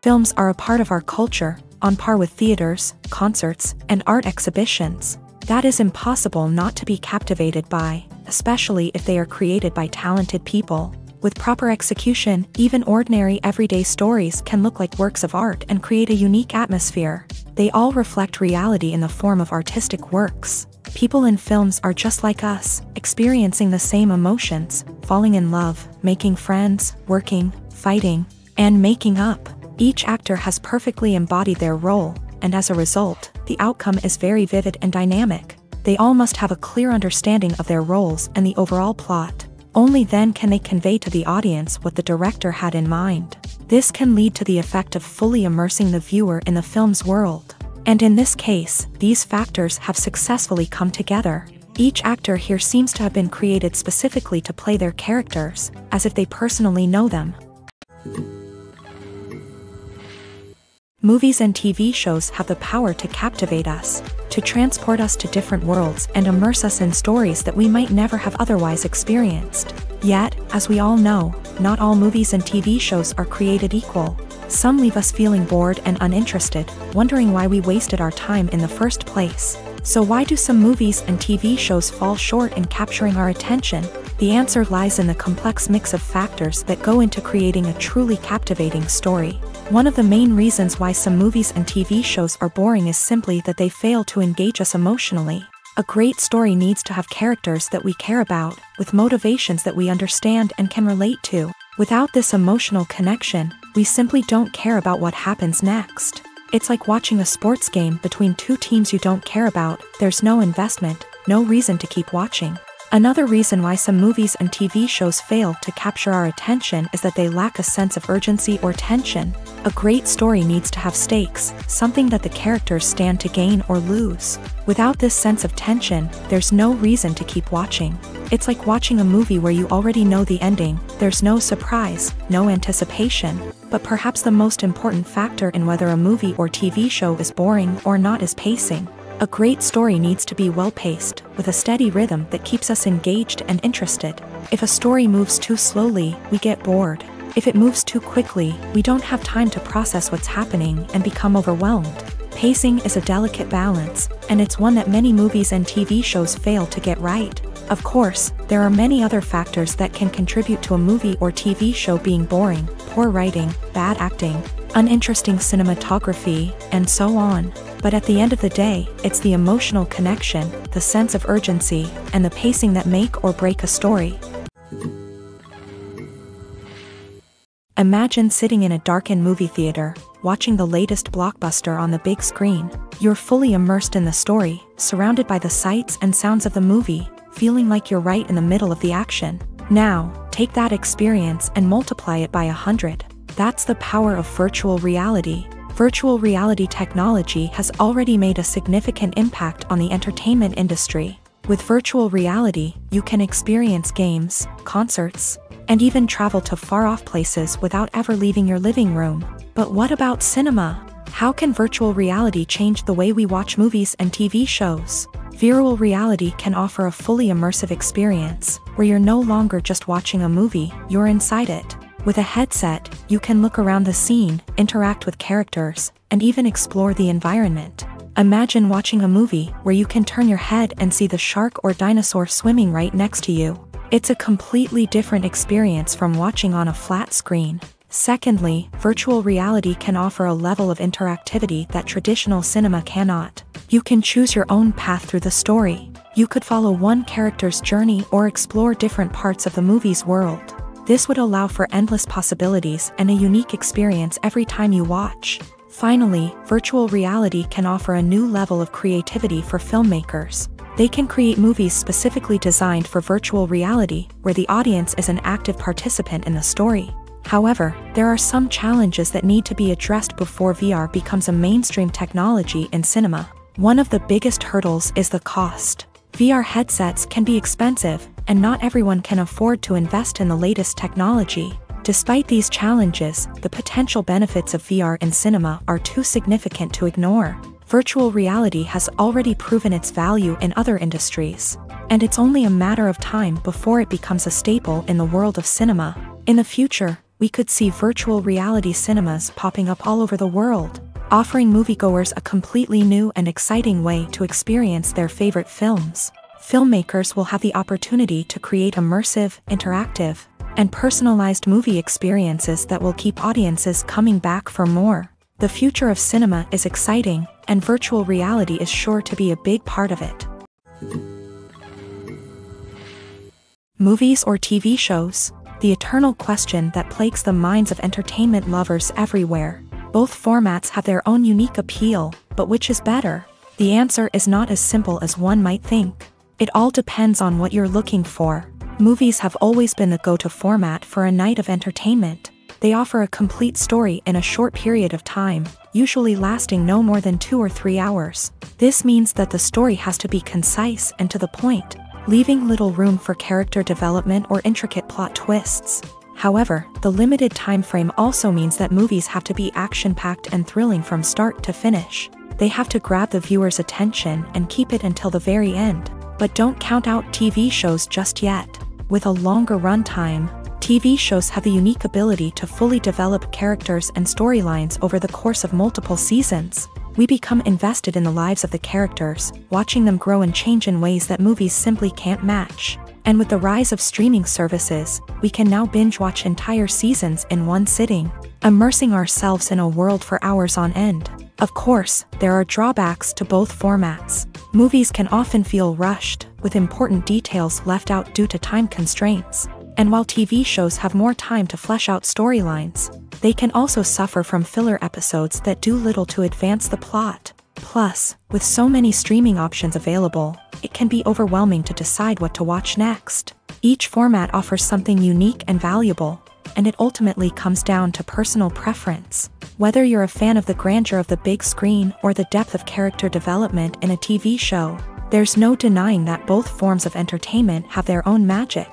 Films are a part of our culture, on par with theaters, concerts, and art exhibitions. That is impossible not to be captivated by, especially if they are created by talented people. With proper execution, even ordinary everyday stories can look like works of art and create a unique atmosphere. They all reflect reality in the form of artistic works. People in films are just like us, experiencing the same emotions, falling in love, making friends, working, fighting, and making up. Each actor has perfectly embodied their role, and as a result, the outcome is very vivid and dynamic. They all must have a clear understanding of their roles and the overall plot. Only then can they convey to the audience what the director had in mind. This can lead to the effect of fully immersing the viewer in the film's world. And in this case, these factors have successfully come together. Each actor here seems to have been created specifically to play their characters, as if they personally know them. Movies and TV shows have the power to captivate us, to transport us to different worlds and immerse us in stories that we might never have otherwise experienced. Yet, as we all know, not all movies and TV shows are created equal. Some leave us feeling bored and uninterested, wondering why we wasted our time in the first place. So why do some movies and TV shows fall short in capturing our attention? The answer lies in the complex mix of factors that go into creating a truly captivating story. One of the main reasons why some movies and TV shows are boring is simply that they fail to engage us emotionally. A great story needs to have characters that we care about, with motivations that we understand and can relate to. Without this emotional connection, we simply don't care about what happens next. It's like watching a sports game between two teams you don't care about. There's no investment, no reason to keep watching. Another reason why some movies and TV shows fail to capture our attention is that they lack a sense of urgency or tension. A great story needs to have stakes, something that the characters stand to gain or lose. Without this sense of tension, there's no reason to keep watching. It's like watching a movie where you already know the ending. There's no surprise, no anticipation. But perhaps the most important factor in whether a movie or TV show is boring or not is pacing. A great story needs to be well-paced, with a steady rhythm that keeps us engaged and interested. If a story moves too slowly, we get bored. If it moves too quickly, we don't have time to process what's happening and become overwhelmed. Pacing is a delicate balance, and it's one that many movies and TV shows fail to get right. Of course, there are many other factors that can contribute to a movie or TV show being boring: poor writing, bad acting, uninteresting cinematography, and so on. But at the end of the day, it's the emotional connection, the sense of urgency, and the pacing that make or break a story. Imagine sitting in a darkened movie theater, watching the latest blockbuster on the big screen. You're fully immersed in the story, surrounded by the sights and sounds of the movie, feeling like you're right in the middle of the action. Now, take that experience and multiply it by 100. That's the power of virtual reality. Virtual reality technology has already made a significant impact on the entertainment industry. With virtual reality, you can experience games, concerts, and even travel to far-off places without ever leaving your living room. But what about cinema? How can virtual reality change the way we watch movies and TV shows? Virtual reality can offer a fully immersive experience, where you're no longer just watching a movie, you're inside it. With a headset, you can look around the scene, interact with characters, and even explore the environment. Imagine watching a movie where you can turn your head and see the shark or dinosaur swimming right next to you. It's a completely different experience from watching on a flat screen. Secondly, virtual reality can offer a level of interactivity that traditional cinema cannot. You can choose your own path through the story. You could follow one character's journey or explore different parts of the movie's world. This would allow for endless possibilities and a unique experience every time you watch. Finally, virtual reality can offer a new level of creativity for filmmakers. They can create movies specifically designed for virtual reality, where the audience is an active participant in the story. However, there are some challenges that need to be addressed before VR becomes a mainstream technology in cinema. One of the biggest hurdles is the cost. VR headsets can be expensive, and not everyone can afford to invest in the latest technology. Despite these challenges, the potential benefits of VR in cinema are too significant to ignore. Virtual reality has already proven its value in other industries, and it's only a matter of time before it becomes a staple in the world of cinema. In the future, we could see virtual reality cinemas popping up all over the world, offering moviegoers a completely new and exciting way to experience their favorite films. Filmmakers will have the opportunity to create immersive, interactive, and personalized movie experiences that will keep audiences coming back for more. The future of cinema is exciting, and virtual reality is sure to be a big part of it. Movies or TV shows? The eternal question that plagues the minds of entertainment lovers everywhere. Both formats have their own unique appeal, but which is better? The answer is not as simple as one might think. It all depends on what you're looking for. Movies have always been the go-to format for a night of entertainment. They offer a complete story in a short period of time, usually lasting no more than 2 or 3 hours. This means that the story has to be concise and to the point, leaving little room for character development or intricate plot twists. However, the limited time frame also means that movies have to be action-packed and thrilling from start to finish. They have to grab the viewer's attention and keep it until the very end. But don't count out TV shows just yet. With a longer runtime, TV shows have the unique ability to fully develop characters and storylines over the course of multiple seasons. We become invested in the lives of the characters, watching them grow and change in ways that movies simply can't match. And with the rise of streaming services, we can now binge-watch entire seasons in one sitting, immersing ourselves in a world for hours on end. Of course, there are drawbacks to both formats. Movies can often feel rushed, with important details left out due to time constraints. And while TV shows have more time to flesh out storylines, they can also suffer from filler episodes that do little to advance the plot. Plus, with so many streaming options available, it can be overwhelming to decide what to watch next. Each format offers something unique and valuable, and it ultimately comes down to personal preference. Whether you're a fan of the grandeur of the big screen or the depth of character development in a TV show, there's no denying that both forms of entertainment have their own magic.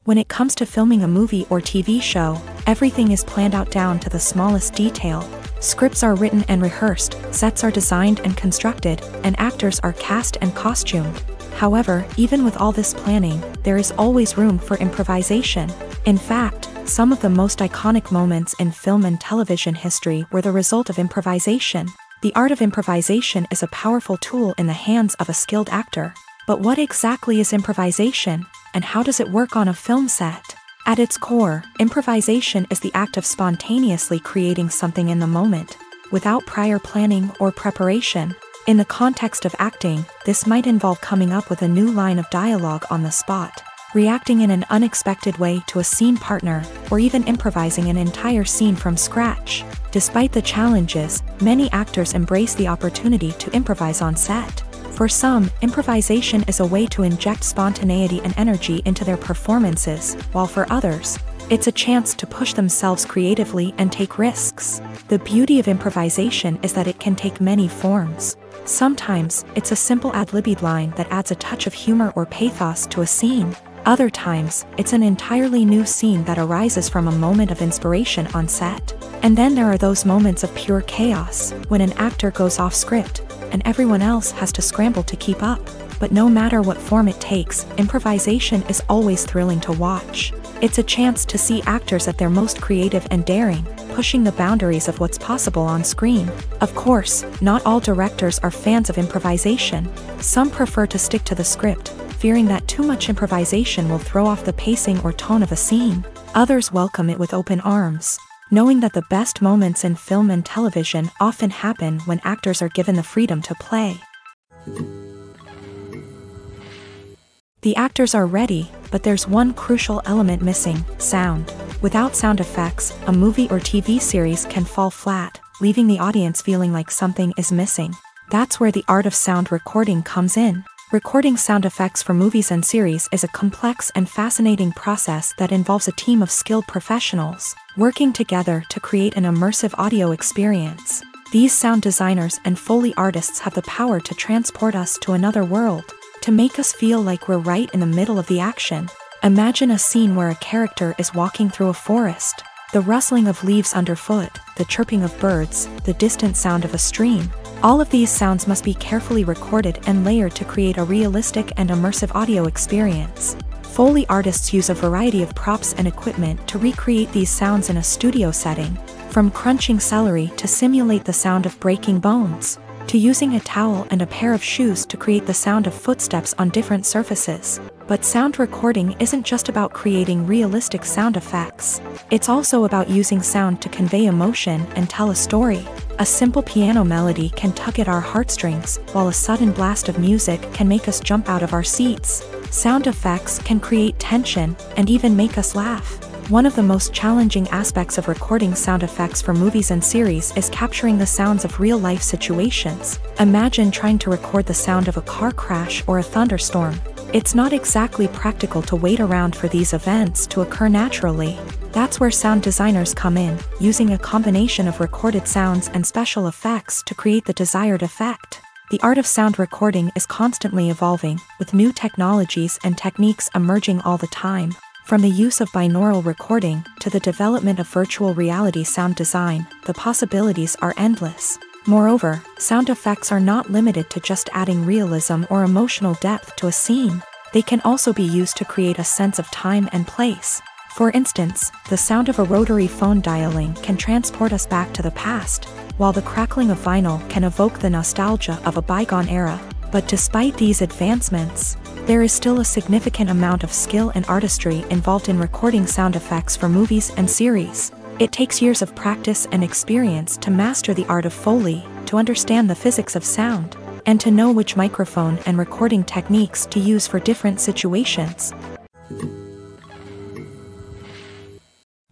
When it comes to filming a movie or TV show, everything is planned out down to the smallest detail. Scripts are written and rehearsed, sets are designed and constructed, and actors are cast and costumed. However, even with all this planning, there is always room for improvisation. In fact, some of the most iconic moments in film and television history were the result of improvisation. The art of improvisation is a powerful tool in the hands of a skilled actor. But what exactly is improvisation, and how does it work on a film set? At its core, improvisation is the act of spontaneously creating something in the moment, without prior planning or preparation. In the context of acting, this might involve coming up with a new line of dialogue on the spot, reacting in an unexpected way to a scene partner, or even improvising an entire scene from scratch. Despite the challenges, many actors embrace the opportunity to improvise on set. For some, improvisation is a way to inject spontaneity and energy into their performances, while for others, it's a chance to push themselves creatively and take risks. The beauty of improvisation is that it can take many forms. Sometimes, it's a simple ad-libbed line that adds a touch of humor or pathos to a scene. Other times, it's an entirely new scene that arises from a moment of inspiration on set. And then there are those moments of pure chaos, when an actor goes off script, and everyone else has to scramble to keep up. But no matter what form it takes, improvisation is always thrilling to watch. It's a chance to see actors at their most creative and daring, pushing the boundaries of what's possible on screen. Of course, not all directors are fans of improvisation. Some prefer to stick to the script, fearing that too much improvisation will throw off the pacing or tone of a scene. Others welcome it with open arms, knowing that the best moments in film and television often happen when actors are given the freedom to play. The actors are ready, but there's one crucial element missing: sound. Without sound effects, a movie or TV series can fall flat, leaving the audience feeling like something is missing. That's where the art of sound recording comes in. Recording sound effects for movies and series is a complex and fascinating process that involves a team of skilled professionals working together to create an immersive audio experience. These sound designers and Foley artists have the power to transport us to another world, to make us feel like we're right in the middle of the action. Imagine a scene where a character is walking through a forest. The rustling of leaves underfoot, the chirping of birds, the distant sound of a stream. All of these sounds must be carefully recorded and layered to create a realistic and immersive audio experience. Foley artists use a variety of props and equipment to recreate these sounds in a studio setting, from crunching celery to simulate the sound of breaking bones, to using a towel and a pair of shoes to create the sound of footsteps on different surfaces. But sound recording isn't just about creating realistic sound effects. It's also about using sound to convey emotion and tell a story. A simple piano melody can tug at our heartstrings, while a sudden blast of music can make us jump out of our seats. Sound effects can create tension and even make us laugh. One of the most challenging aspects of recording sound effects for movies and series is capturing the sounds of real-life situations. Imagine trying to record the sound of a car crash or a thunderstorm. It's not exactly practical to wait around for these events to occur naturally. That's where sound designers come in, using a combination of recorded sounds and special effects to create the desired effect. The art of sound recording is constantly evolving, with new technologies and techniques emerging all the time. From the use of binaural recording to the development of virtual reality sound design, the possibilities are endless. Moreover, sound effects are not limited to just adding realism or emotional depth to a scene. They can also be used to create a sense of time and place. For instance, the sound of a rotary phone dialing can transport us back to the past, while the crackling of vinyl can evoke the nostalgia of a bygone era. But despite these advancements, there is still a significant amount of skill and artistry involved in recording sound effects for movies and series. It takes years of practice and experience to master the art of Foley, to understand the physics of sound, and to know which microphone and recording techniques to use for different situations.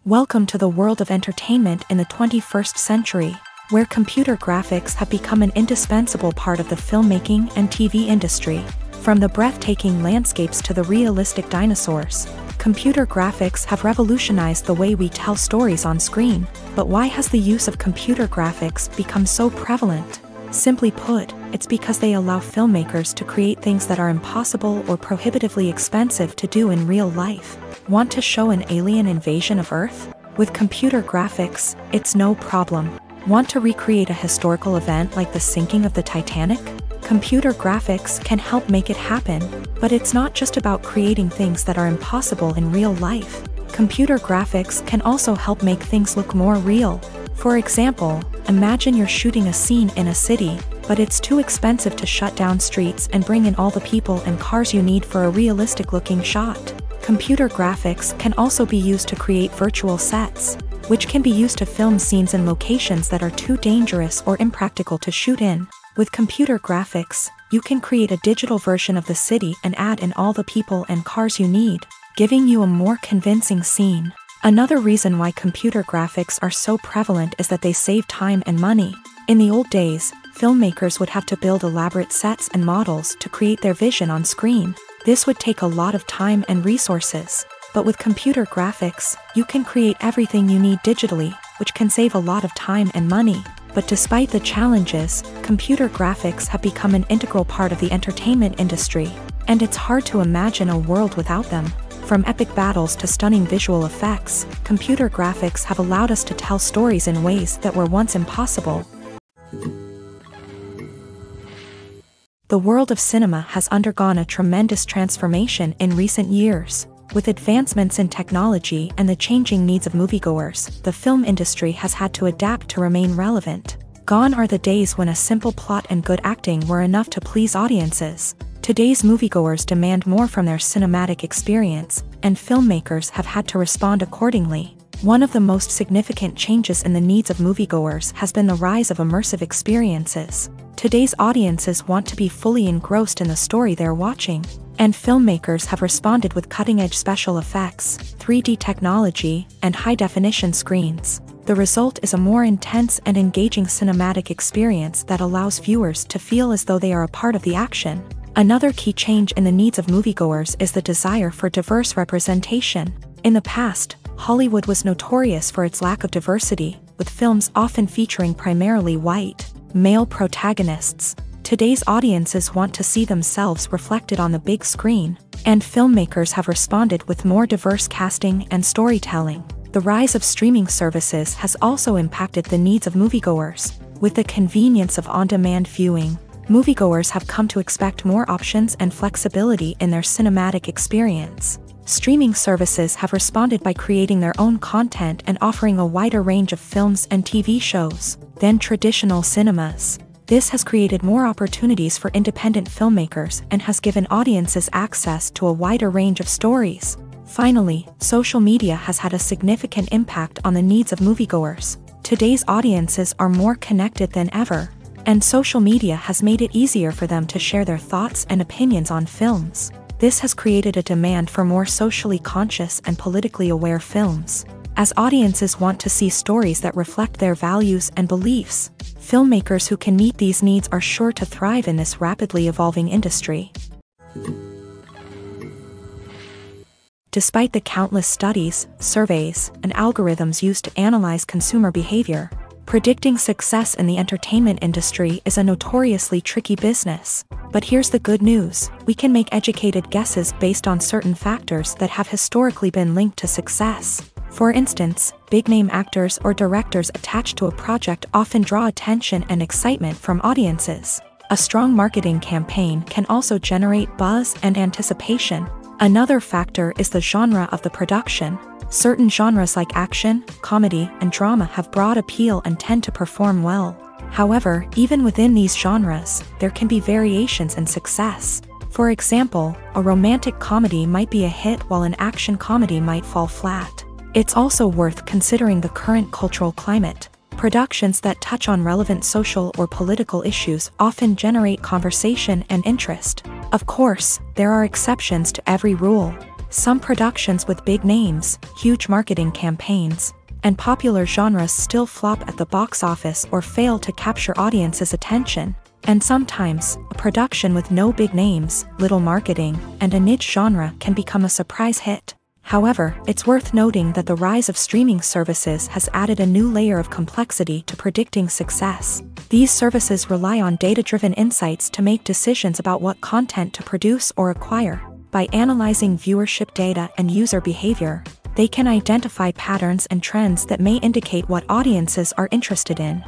Welcome to the world of entertainment in the 21st century, where computer graphics have become an indispensable part of the filmmaking and TV industry. From the breathtaking landscapes to the realistic dinosaurs, computer graphics have revolutionized the way we tell stories on screen. But why has the use of computer graphics become so prevalent? Simply put, it's because they allow filmmakers to create things that are impossible or prohibitively expensive to do in real life. Want to show an alien invasion of Earth? With computer graphics, it's no problem. Want to recreate a historical event like the sinking of the Titanic? Computer graphics can help make it happen, but it's not just about creating things that are impossible in real life. Computer graphics can also help make things look more real. For example, imagine you're shooting a scene in a city, but it's too expensive to shut down streets and bring in all the people and cars you need for a realistic-looking shot. Computer graphics can also be used to create virtual sets, which can be used to film scenes in locations that are too dangerous or impractical to shoot in. With computer graphics, you can create a digital version of the city and add in all the people and cars you need, giving you a more convincing scene. Another reason why computer graphics are so prevalent is that they save time and money. In the old days, filmmakers would have to build elaborate sets and models to create their vision on screen. This would take a lot of time and resources. But with computer graphics, you can create everything you need digitally, which can save a lot of time and money. But despite the challenges, computer graphics have become an integral part of the entertainment industry, and it's hard to imagine a world without them. From epic battles to stunning visual effects, computer graphics have allowed us to tell stories in ways that were once impossible. The world of cinema has undergone a tremendous transformation in recent years. With advancements in technology and the changing needs of moviegoers, the film industry has had to adapt to remain relevant. Gone are the days when a simple plot and good acting were enough to please audiences. Today's moviegoers demand more from their cinematic experience, and filmmakers have had to respond accordingly. One of the most significant changes in the needs of moviegoers has been the rise of immersive experiences. Today's audiences want to be fully engrossed in the story they're watching, and filmmakers have responded with cutting-edge special effects, 3D technology, and high-definition screens. The result is a more intense and engaging cinematic experience that allows viewers to feel as though they are a part of the action. Another key change in the needs of moviegoers is the desire for diverse representation. In the past, Hollywood was notorious for its lack of diversity, with films often featuring primarily white, male protagonists. Today's audiences want to see themselves reflected on the big screen, and filmmakers have responded with more diverse casting and storytelling. The rise of streaming services has also impacted the needs of moviegoers. With the convenience of on-demand viewing, moviegoers have come to expect more options and flexibility in their cinematic experience. streaming services have responded by creating their own content and offering a wider range of films and TV shows than traditional cinemas. This has created more opportunities for independent filmmakers and has given audiences access to a wider range of stories. Finally, social media has had a significant impact on the needs of moviegoers. Today's audiences are more connected than ever, and social media has made it easier for them to share their thoughts and opinions on films. This has created a demand for more socially conscious and politically aware films. As audiences want to see stories that reflect their values and beliefs, filmmakers who can meet these needs are sure to thrive in this rapidly evolving industry. Despite the countless studies, surveys, and algorithms used to analyze consumer behavior, predicting success in the entertainment industry is a notoriously tricky business. But here's the good news: we can make educated guesses based on certain factors that have historically been linked to success. For instance, big-name actors or directors attached to a project often draw attention and excitement from audiences. A strong marketing campaign can also generate buzz and anticipation. Another factor is the genre of the production. Certain genres like action, comedy, and drama have broad appeal and tend to perform well. However, even within these genres, there can be variations in success. For example, a romantic comedy might be a hit while an action comedy might fall flat. It's also worth considering the current cultural climate. Productions that touch on relevant social or political issues often generate conversation and interest. Of course, there are exceptions to every rule. Some productions with big names, huge marketing campaigns, and popular genres still flop at the box office or fail to capture audiences' attention. And sometimes, a production with no big names, little marketing, and a niche genre can become a surprise hit. However, it's worth noting that the rise of streaming services has added a new layer of complexity to predicting success. These services rely on data-driven insights to make decisions about what content to produce or acquire. By analyzing viewership data and user behavior, they can identify patterns and trends that may indicate what audiences are interested in.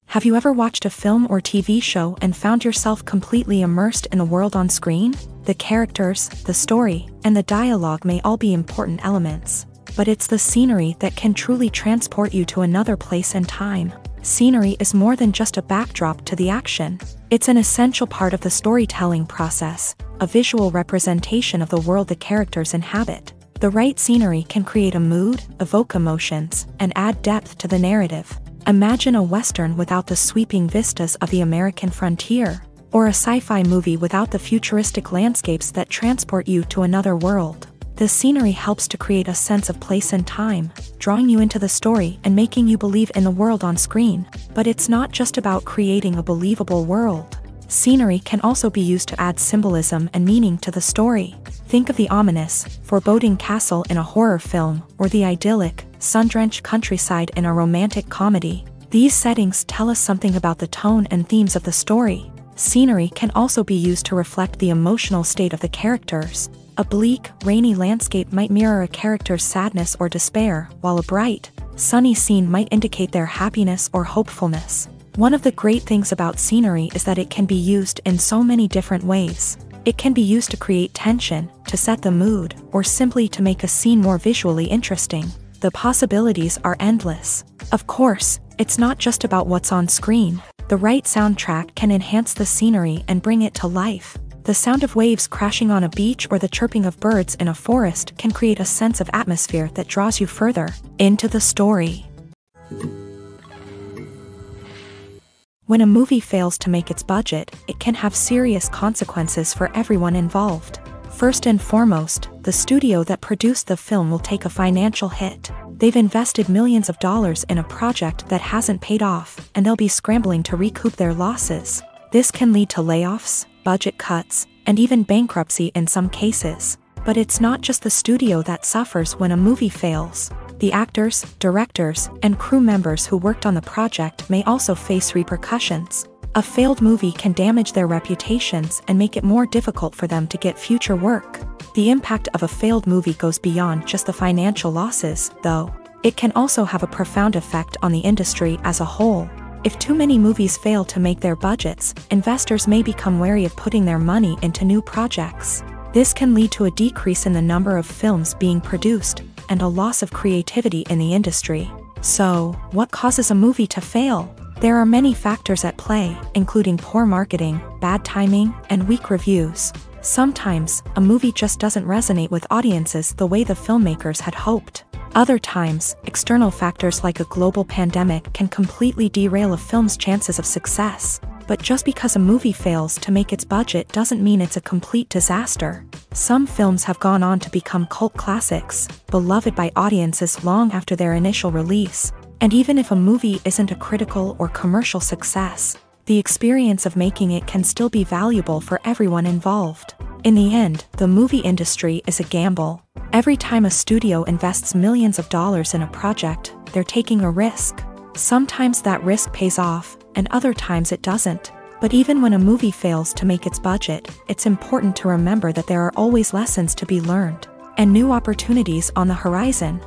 Have you ever watched a film or TV show and found yourself completely immersed in the world on screen? The characters, the story, and the dialogue may all be important elements, but it's the scenery that can truly transport you to another place and time. Scenery is more than just a backdrop to the action. It's an essential part of the storytelling process, a visual representation of the world the characters inhabit. The right scenery can create a mood, evoke emotions, and add depth to the narrative. Imagine a Western without the sweeping vistas of the American frontier, or a sci-fi movie without the futuristic landscapes that transport you to another world. The scenery helps to create a sense of place and time, drawing you into the story and making you believe in the world on screen. But it's not just about creating a believable world. Scenery can also be used to add symbolism and meaning to the story. Think of the ominous, foreboding castle in a horror film, or the idyllic, sun-drenched countryside in a romantic comedy. These settings tell us something about the tone and themes of the story. Scenery can also be used to reflect the emotional state of the characters. A bleak, rainy landscape might mirror a character's sadness or despair, while a bright, sunny scene might indicate their happiness or hopefulness. One of the great things about scenery is that it can be used in so many different ways. It can be used to create tension, to set the mood, or simply to make a scene more visually interesting. The possibilities are endless. Of course, it's not just about what's on screen. The right soundtrack can enhance the scenery and bring it to life. The sound of waves crashing on a beach or the chirping of birds in a forest can create a sense of atmosphere that draws you further into the story. When a movie fails to make its budget, it can have serious consequences for everyone involved. First and foremost, the studio that produced the film will take a financial hit. They've invested millions of dollars in a project that hasn't paid off, and they'll be scrambling to recoup their losses. This can lead to layoffs, budget cuts, and even bankruptcy in some cases. But it's not just the studio that suffers when a movie fails. The actors, directors, and crew members who worked on the project may also face repercussions. A failed movie can damage their reputations and make it more difficult for them to get future work. The impact of a failed movie goes beyond just the financial losses, though. It can also have a profound effect on the industry as a whole. If too many movies fail to make their budgets, investors may become wary of putting their money into new projects. This can lead to a decrease in the number of films being produced, and a loss of creativity in the industry. So, what causes a movie to fail? There are many factors at play, including poor marketing, bad timing, and weak reviews. Sometimes, a movie just doesn't resonate with audiences the way the filmmakers had hoped. Other times, external factors like a global pandemic can completely derail a film's chances of success. But just because a movie fails to make its budget doesn't mean it's a complete disaster. Some films have gone on to become cult classics, beloved by audiences long after their initial release. And even if a movie isn't a critical or commercial success, the experience of making it can still be valuable for everyone involved. In the end, the movie industry is a gamble. Every time a studio invests millions of dollars in a project, they're taking a risk. Sometimes that risk pays off, and other times it doesn't. But even when a movie fails to make its budget, it's important to remember that there are always lessons to be learned, and new opportunities on the horizon.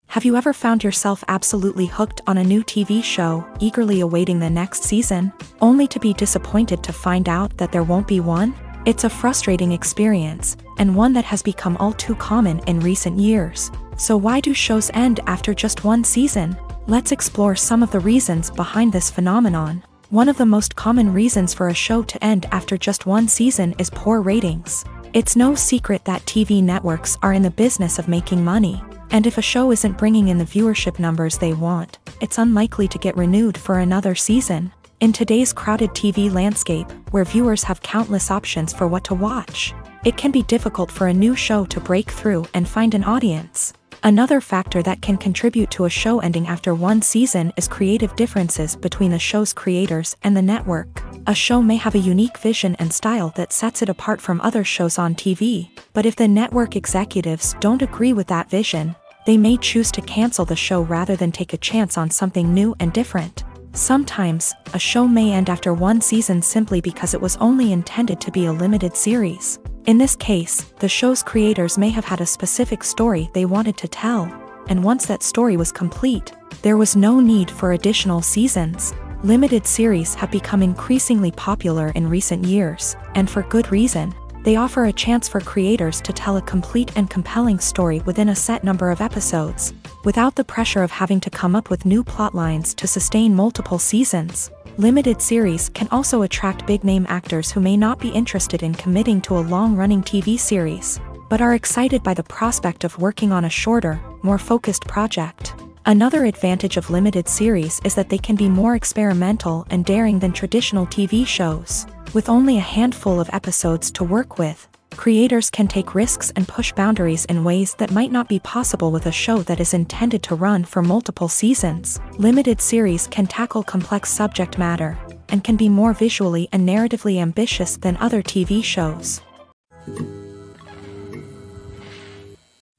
Have you ever found yourself absolutely hooked on a new TV show, eagerly awaiting the next season, only to be disappointed to find out that there won't be one? It's a frustrating experience, and one that has become all too common in recent years. So why do shows end after just one season? Let's explore some of the reasons behind this phenomenon. One of the most common reasons for a show to end after just one season is poor ratings. It's no secret that TV networks are in the business of making money. And if a show isn't bringing in the viewership numbers they want, it's unlikely to get renewed for another season. In today's crowded TV landscape, where viewers have countless options for what to watch, it can be difficult for a new show to break through and find an audience. Another factor that can contribute to a show ending after one season is creative differences between the show's creators and the network. A show may have a unique vision and style that sets it apart from other shows on TV, but if the network executives don't agree with that vision, they may choose to cancel the show rather than take a chance on something new and different. Sometimes, a show may end after one season simply because it was only intended to be a limited series. In this case, the show's creators may have had a specific story they wanted to tell, and once that story was complete, there was no need for additional seasons. Limited series have become increasingly popular in recent years, and for good reason. They offer a chance for creators to tell a complete and compelling story within a set number of episodes, without the pressure of having to come up with new plot lines to sustain multiple seasons. Limited series can also attract big-name actors who may not be interested in committing to a long-running TV series, but are excited by the prospect of working on a shorter, more focused project. Another advantage of limited series is that they can be more experimental and daring than traditional TV shows. With only a handful of episodes to work with, creators can take risks and push boundaries in ways that might not be possible with a show that is intended to run for multiple seasons. Limited series can tackle complex subject matter, and can be more visually and narratively ambitious than other TV shows.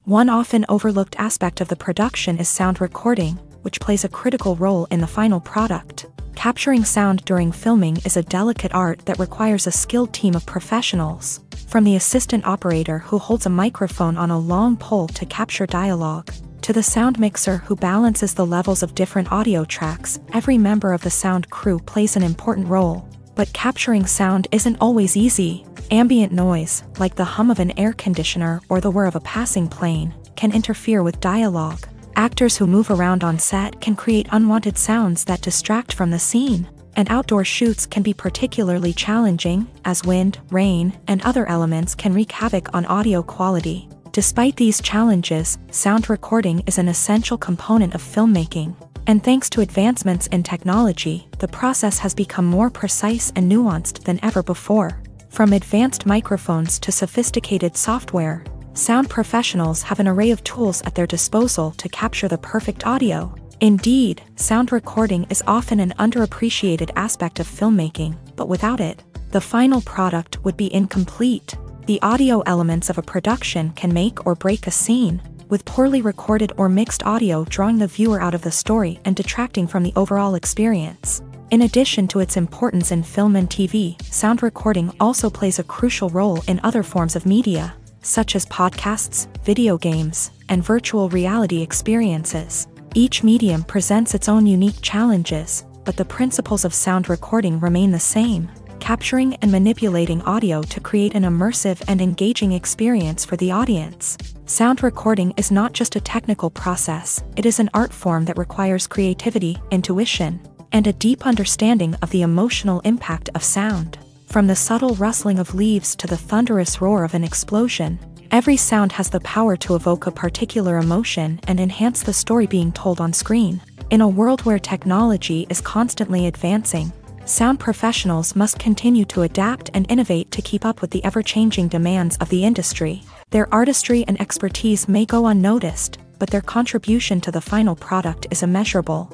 One often overlooked aspect of the production is sound recording, which plays a critical role in the final product. Capturing sound during filming is a delicate art that requires a skilled team of professionals. From the assistant operator who holds a microphone on a long pole to capture dialogue, to the sound mixer who balances the levels of different audio tracks, every member of the sound crew plays an important role. But capturing sound isn't always easy. Ambient noise, like the hum of an air conditioner or the whir of a passing plane, can interfere with dialogue. Actors who move around on set can create unwanted sounds that distract from the scene, and outdoor shoots can be particularly challenging, as wind, rain, and other elements can wreak havoc on audio quality. Despite these challenges, sound recording is an essential component of filmmaking, and thanks to advancements in technology, the process has become more precise and nuanced than ever before. From advanced microphones to sophisticated software, sound professionals have an array of tools at their disposal to capture the perfect audio. Indeed, sound recording is often an underappreciated aspect of filmmaking, but without it, the final product would be incomplete. The audio elements of a production can make or break a scene, with poorly recorded or mixed audio drawing the viewer out of the story and detracting from the overall experience. In addition to its importance in film and TV, sound recording also plays a crucial role in other forms of media, such as podcasts, video games, and virtual reality experiences. Each medium presents its own unique challenges, but the principles of sound recording remain the same, capturing and manipulating audio to create an immersive and engaging experience for the audience. Sound recording is not just a technical process, it is an art form that requires creativity, intuition, and a deep understanding of the emotional impact of sound. From the subtle rustling of leaves to the thunderous roar of an explosion, every sound has the power to evoke a particular emotion and enhance the story being told on screen. In a world where technology is constantly advancing, sound professionals must continue to adapt and innovate to keep up with the ever-changing demands of the industry. Their artistry and expertise may go unnoticed, but their contribution to the final product is immeasurable.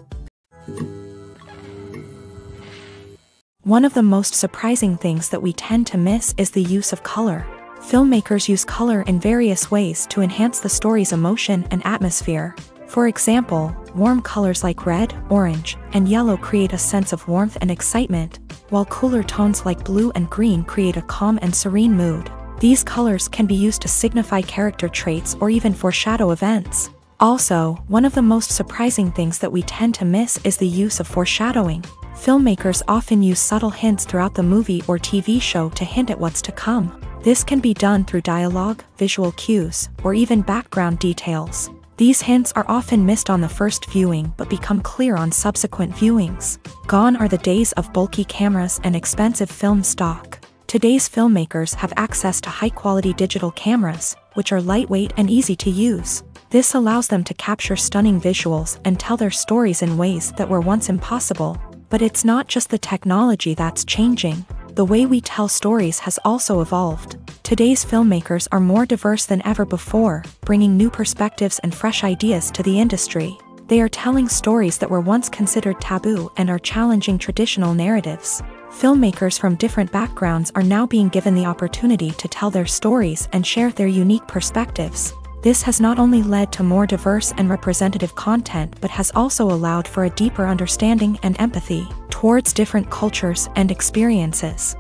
One of the most surprising things that we tend to miss is the use of color. Filmmakers use color in various ways to enhance the story's emotion and atmosphere. For example, warm colors like red, orange, and yellow create a sense of warmth and excitement, while cooler tones like blue and green create a calm and serene mood. These colors can be used to signify character traits or even foreshadow events. Also, one of the most surprising things that we tend to miss is the use of foreshadowing. Filmmakers often use subtle hints throughout the movie or TV show to hint at what's to come. This can be done through dialogue, visual cues, or even background details. These hints are often missed on the first viewing but become clear on subsequent viewings. Gone are the days of bulky cameras and expensive film stock. Today's filmmakers have access to high-quality digital cameras, which are lightweight and easy to use. This allows them to capture stunning visuals and tell their stories in ways that were once impossible. But it's not just the technology that's changing. The way we tell stories has also evolved. Today's filmmakers are more diverse than ever before, bringing new perspectives and fresh ideas to the industry. They are telling stories that were once considered taboo and are challenging traditional narratives. Filmmakers from different backgrounds are now being given the opportunity to tell their stories and share their unique perspectives. This has not only led to more diverse and representative content but has also allowed for a deeper understanding and empathy towards different cultures and experiences.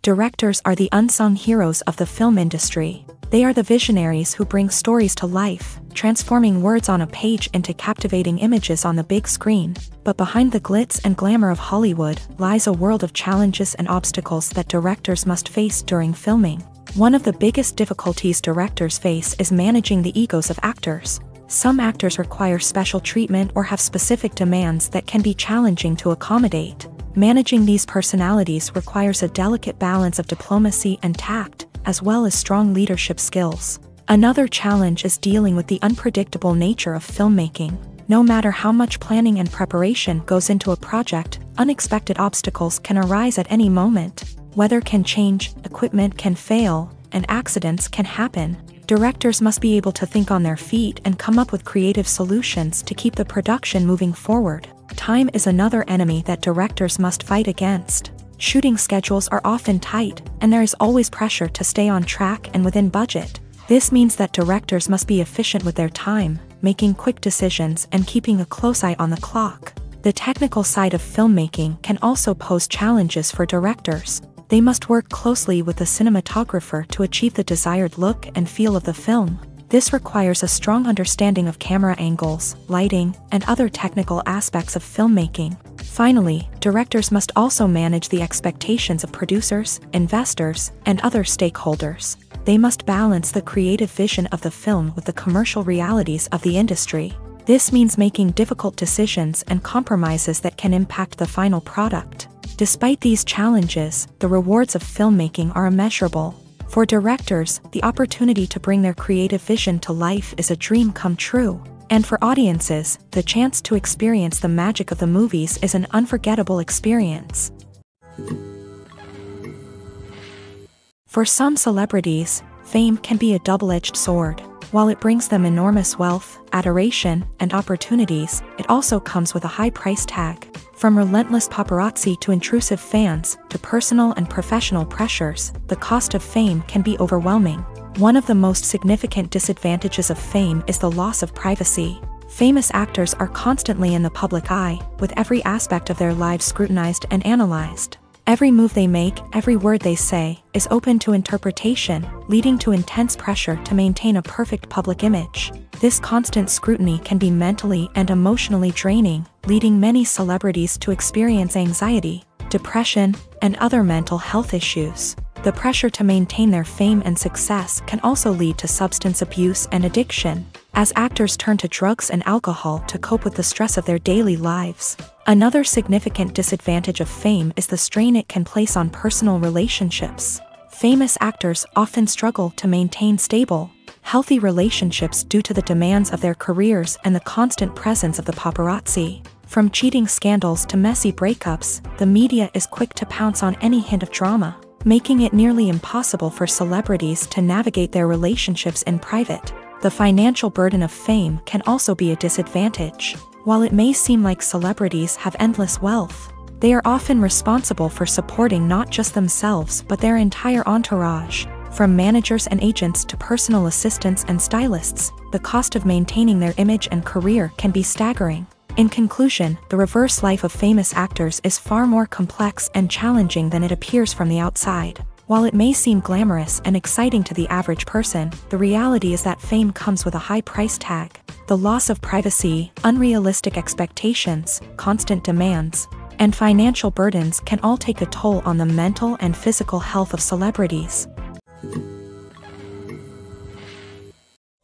Directors are the unsung heroes of the film industry. They are the visionaries who bring stories to life, transforming words on a page into captivating images on the big screen. But behind the glitz and glamour of Hollywood lies a world of challenges and obstacles that directors must face during filming. One of the biggest difficulties directors face is managing the egos of actors. Some actors require special treatment or have specific demands that can be challenging to accommodate. Managing these personalities requires a delicate balance of diplomacy and tact, as well as strong leadership skills. Another challenge is dealing with the unpredictable nature of filmmaking. No matter how much planning and preparation goes into a project, unexpected obstacles can arise at any moment. Weather can change, equipment can fail, and accidents can happen. Directors must be able to think on their feet and come up with creative solutions to keep the production moving forward. Time is another enemy that directors must fight against. Shooting schedules are often tight, and there is always pressure to stay on track and within budget. This means that directors must be efficient with their time, making quick decisions and keeping a close eye on the clock. The technical side of filmmaking can also pose challenges for directors. They must work closely with the cinematographer to achieve the desired look and feel of the film. This requires a strong understanding of camera angles, lighting, and other technical aspects of filmmaking. Finally, directors must also manage the expectations of producers, investors, and other stakeholders. They must balance the creative vision of the film with the commercial realities of the industry. This means making difficult decisions and compromises that can impact the final product. Despite these challenges, the rewards of filmmaking are immeasurable. For directors, the opportunity to bring their creative vision to life is a dream come true. And for audiences, the chance to experience the magic of the movies is an unforgettable experience. For some celebrities, fame can be a double-edged sword. While it brings them enormous wealth, adoration, and opportunities, it also comes with a high price tag. From relentless paparazzi to intrusive fans, to personal and professional pressures, the cost of fame can be overwhelming. One of the most significant disadvantages of fame is the loss of privacy. Famous actors are constantly in the public eye, with every aspect of their lives scrutinized and analyzed. Every move they make, every word they say, is open to interpretation, leading to intense pressure to maintain a perfect public image. This constant scrutiny can be mentally and emotionally draining, leading many celebrities to experience anxiety, depression, and other mental health issues. The pressure to maintain their fame and success can also lead to substance abuse and addiction, as actors turn to drugs and alcohol to cope with the stress of their daily lives. Another significant disadvantage of fame is the strain it can place on personal relationships. Famous actors often struggle to maintain stable, healthy relationships due to the demands of their careers and the constant presence of the paparazzi. From cheating scandals to messy breakups, the media is quick to pounce on any hint of drama, making it nearly impossible for celebrities to navigate their relationships in private. The financial burden of fame can also be a disadvantage. While it may seem like celebrities have endless wealth, they are often responsible for supporting not just themselves but their entire entourage. From managers and agents to personal assistants and stylists, the cost of maintaining their image and career can be staggering. In conclusion, the reverse life of famous actors is far more complex and challenging than it appears from the outside. While it may seem glamorous and exciting to the average person, the reality is that fame comes with a high price tag. The loss of privacy, unrealistic expectations, constant demands, and financial burdens can all take a toll on the mental and physical health of celebrities.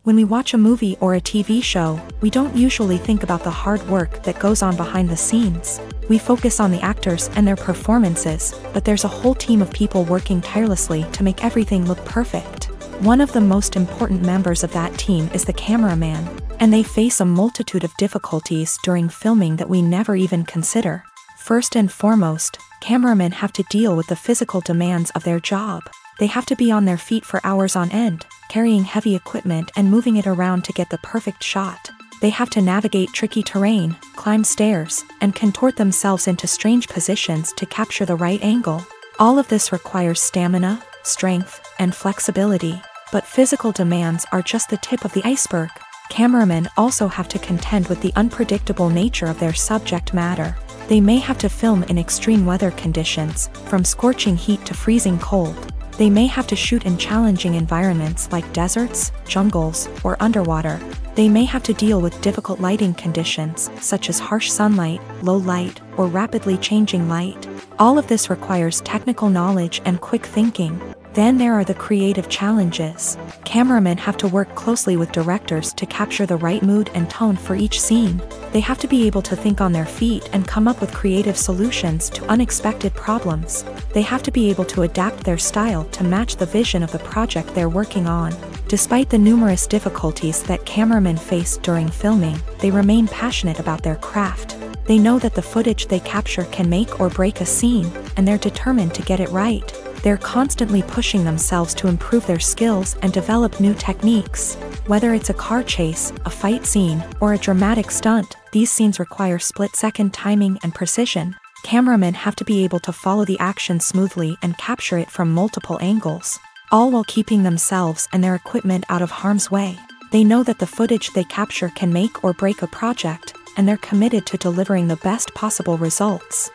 When we watch a movie or a TV show, we don't usually think about the hard work that goes on behind the scenes. We focus on the actors and their performances, but there's a whole team of people working tirelessly to make everything look perfect. One of the most important members of that team is the cameraman, and they face a multitude of difficulties during filming that we never even consider. First and foremost, cameramen have to deal with the physical demands of their job. They have to be on their feet for hours on end, carrying heavy equipment and moving it around to get the perfect shot. They have to navigate tricky terrain, climb stairs, and contort themselves into strange positions to capture the right angle. All of this requires stamina, strength, and flexibility. But physical demands are just the tip of the iceberg. Cameramen also have to contend with the unpredictable nature of their subject matter. They may have to film in extreme weather conditions, from scorching heat to freezing cold. They may have to shoot in challenging environments like deserts, jungles, or underwater. They may have to deal with difficult lighting conditions, such as harsh sunlight, low light, or rapidly changing light. All of this requires technical knowledge and quick thinking. Then there are the creative challenges. Cameramen have to work closely with directors to capture the right mood and tone for each scene. They have to be able to think on their feet and come up with creative solutions to unexpected problems. They have to be able to adapt their style to match the vision of the project they're working on. Despite the numerous difficulties that cameramen face during filming, they remain passionate about their craft. They know that the footage they capture can make or break a scene, and they're determined to get it right. They're constantly pushing themselves to improve their skills and develop new techniques. Whether it's a car chase, a fight scene, or a dramatic stunt, these scenes require split-second timing and precision. Cameramen have to be able to follow the action smoothly and capture it from multiple angles, all while keeping themselves and their equipment out of harm's way. They know that the footage they capture can make or break a project, and they're committed to delivering the best possible results.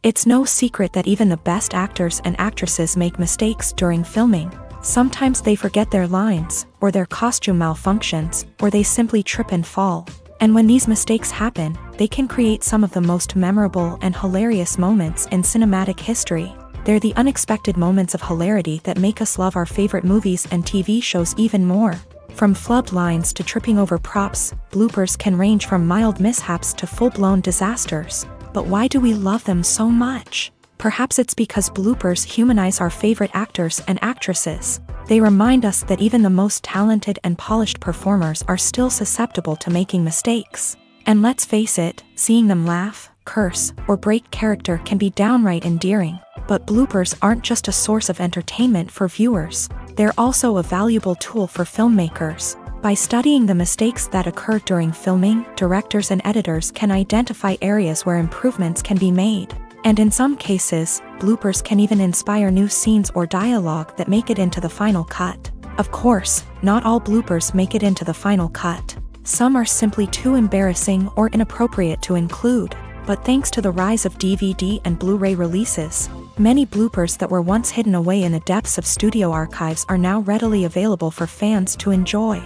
It's no secret that even the best actors and actresses make mistakes during filming. Sometimes they forget their lines, or their costume malfunctions, or they simply trip and fall. And when these mistakes happen, they can create some of the most memorable and hilarious moments in cinematic history. They're the unexpected moments of hilarity that make us love our favorite movies and TV shows even more. From flubbed lines to tripping over props, bloopers can range from mild mishaps to full-blown disasters. But why do we love them so much? Perhaps it's because bloopers humanize our favorite actors and actresses. They remind us that even the most talented and polished performers are still susceptible to making mistakes. And let's face it, seeing them laugh, curse, or break character can be downright endearing. But bloopers aren't just a source of entertainment for viewers. They're also a valuable tool for filmmakers. By studying the mistakes that occur during filming, directors and editors can identify areas where improvements can be made. And in some cases, bloopers can even inspire new scenes or dialogue that make it into the final cut. Of course, not all bloopers make it into the final cut. Some are simply too embarrassing or inappropriate to include. but thanks to the rise of DVD and Blu-ray releases, many bloopers that were once hidden away in the depths of studio archives are now readily available for fans to enjoy.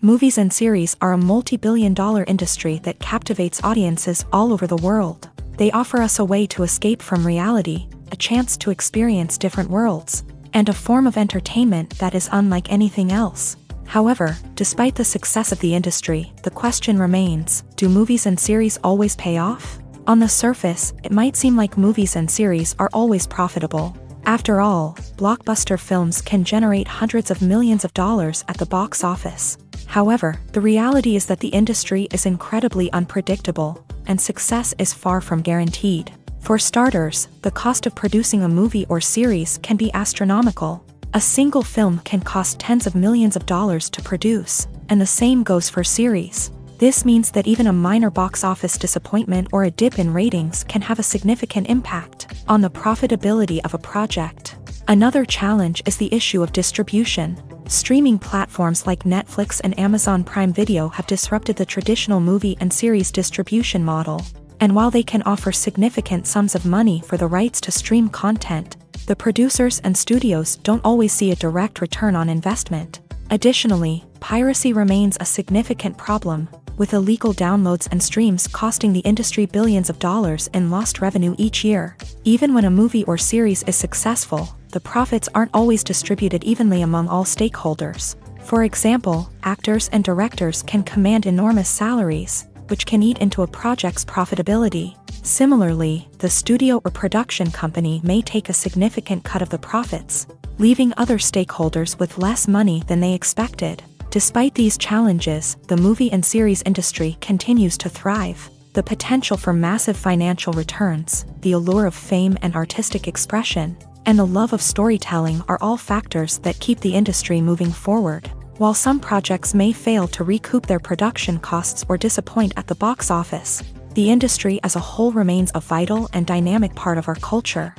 Movies and series are a multi-billion-dollar industry that captivates audiences all over the world. They offer us a way to escape from reality, a chance to experience different worlds, and a form of entertainment that is unlike anything else. However, despite the success of the industry, the question remains, do movies and series always pay off? On the surface, it might seem like movies and series are always profitable. After all, blockbuster films can generate hundreds of millions of dollars at the box office. However, the reality is that the industry is incredibly unpredictable, and success is far from guaranteed. For starters, the cost of producing a movie or series can be astronomical. A single film can cost tens of millions of dollars to produce, and the same goes for series. This means that even a minor box office disappointment or a dip in ratings can have a significant impact on the profitability of a project. Another challenge is the issue of distribution. Streaming platforms like Netflix and Amazon Prime Video have disrupted the traditional movie and series distribution model. And while they can offer significant sums of money for the rights to stream content, the producers and studios don't always see a direct return on investment. Additionally, piracy remains a significant problem, with illegal downloads and streams costing the industry billions of dollars in lost revenue each year. Even when a movie or series is successful, the profits aren't always distributed evenly among all stakeholders. For example, actors and directors can command enormous salaries, which can eat into a project's profitability. Similarly, the studio or production company may take a significant cut of the profits, leaving other stakeholders with less money than they expected. Despite these challenges, the movie and series industry continues to thrive. The potential for massive financial returns, the allure of fame and artistic expression, and the love of storytelling are all factors that keep the industry moving forward. While some projects may fail to recoup their production costs or disappoint at the box office, the industry as a whole remains a vital and dynamic part of our culture.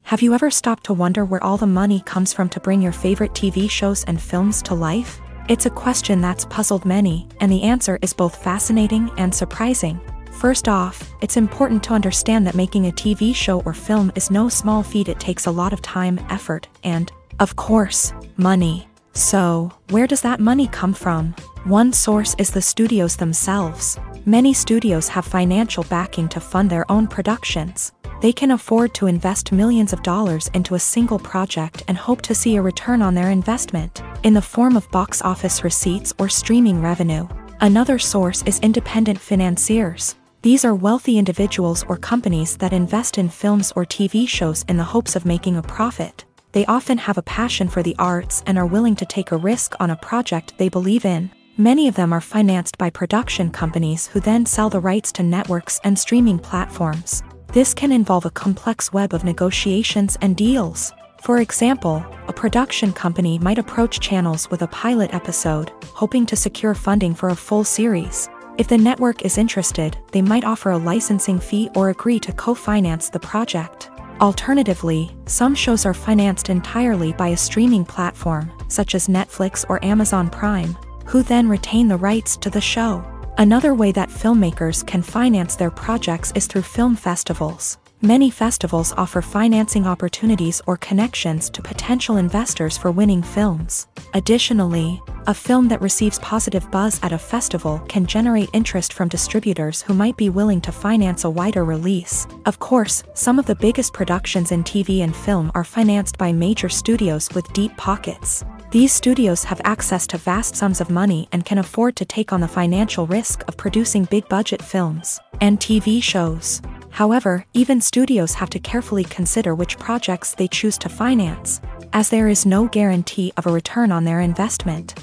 Have you ever stopped to wonder where all the money comes from to bring your favorite TV shows and films to life? It's a question that's puzzled many, and the answer is both fascinating and surprising. First off, it's important to understand that making a TV show or film is no small feat. It takes a lot of time, effort, and, of course, money. So, where does that money come from? One source is the studios themselves. Many studios have financial backing to fund their own productions. They can afford to invest millions of dollars into a single project and hope to see a return on their investment, in the form of box office receipts or streaming revenue. Another source is independent financiers. These are wealthy individuals or companies that invest in films or TV shows in the hopes of making a profit. They often have a passion for the arts and are willing to take a risk on a project they believe in. Many of them are financed by production companies who then sell the rights to networks and streaming platforms. This can involve a complex web of negotiations and deals. For example, a production company might approach channels with a pilot episode, hoping to secure funding for a full series. If the network is interested, they might offer a licensing fee or agree to co-finance the project. Alternatively, some shows are financed entirely by a streaming platform, such as Netflix or Amazon Prime, who then retain the rights to the show. Another way that filmmakers can finance their projects is through film festivals. Many festivals offer financing opportunities or connections to potential investors for winning films. Additionally, a film that receives positive buzz at a festival can generate interest from distributors who might be willing to finance a wider release. Of course, some of the biggest productions in TV and film are financed by major studios with deep pockets. These studios have access to vast sums of money and can afford to take on the financial risk of producing big-budget films and TV shows. However, even studios have to carefully consider which projects they choose to finance, as there is no guarantee of a return on their investment.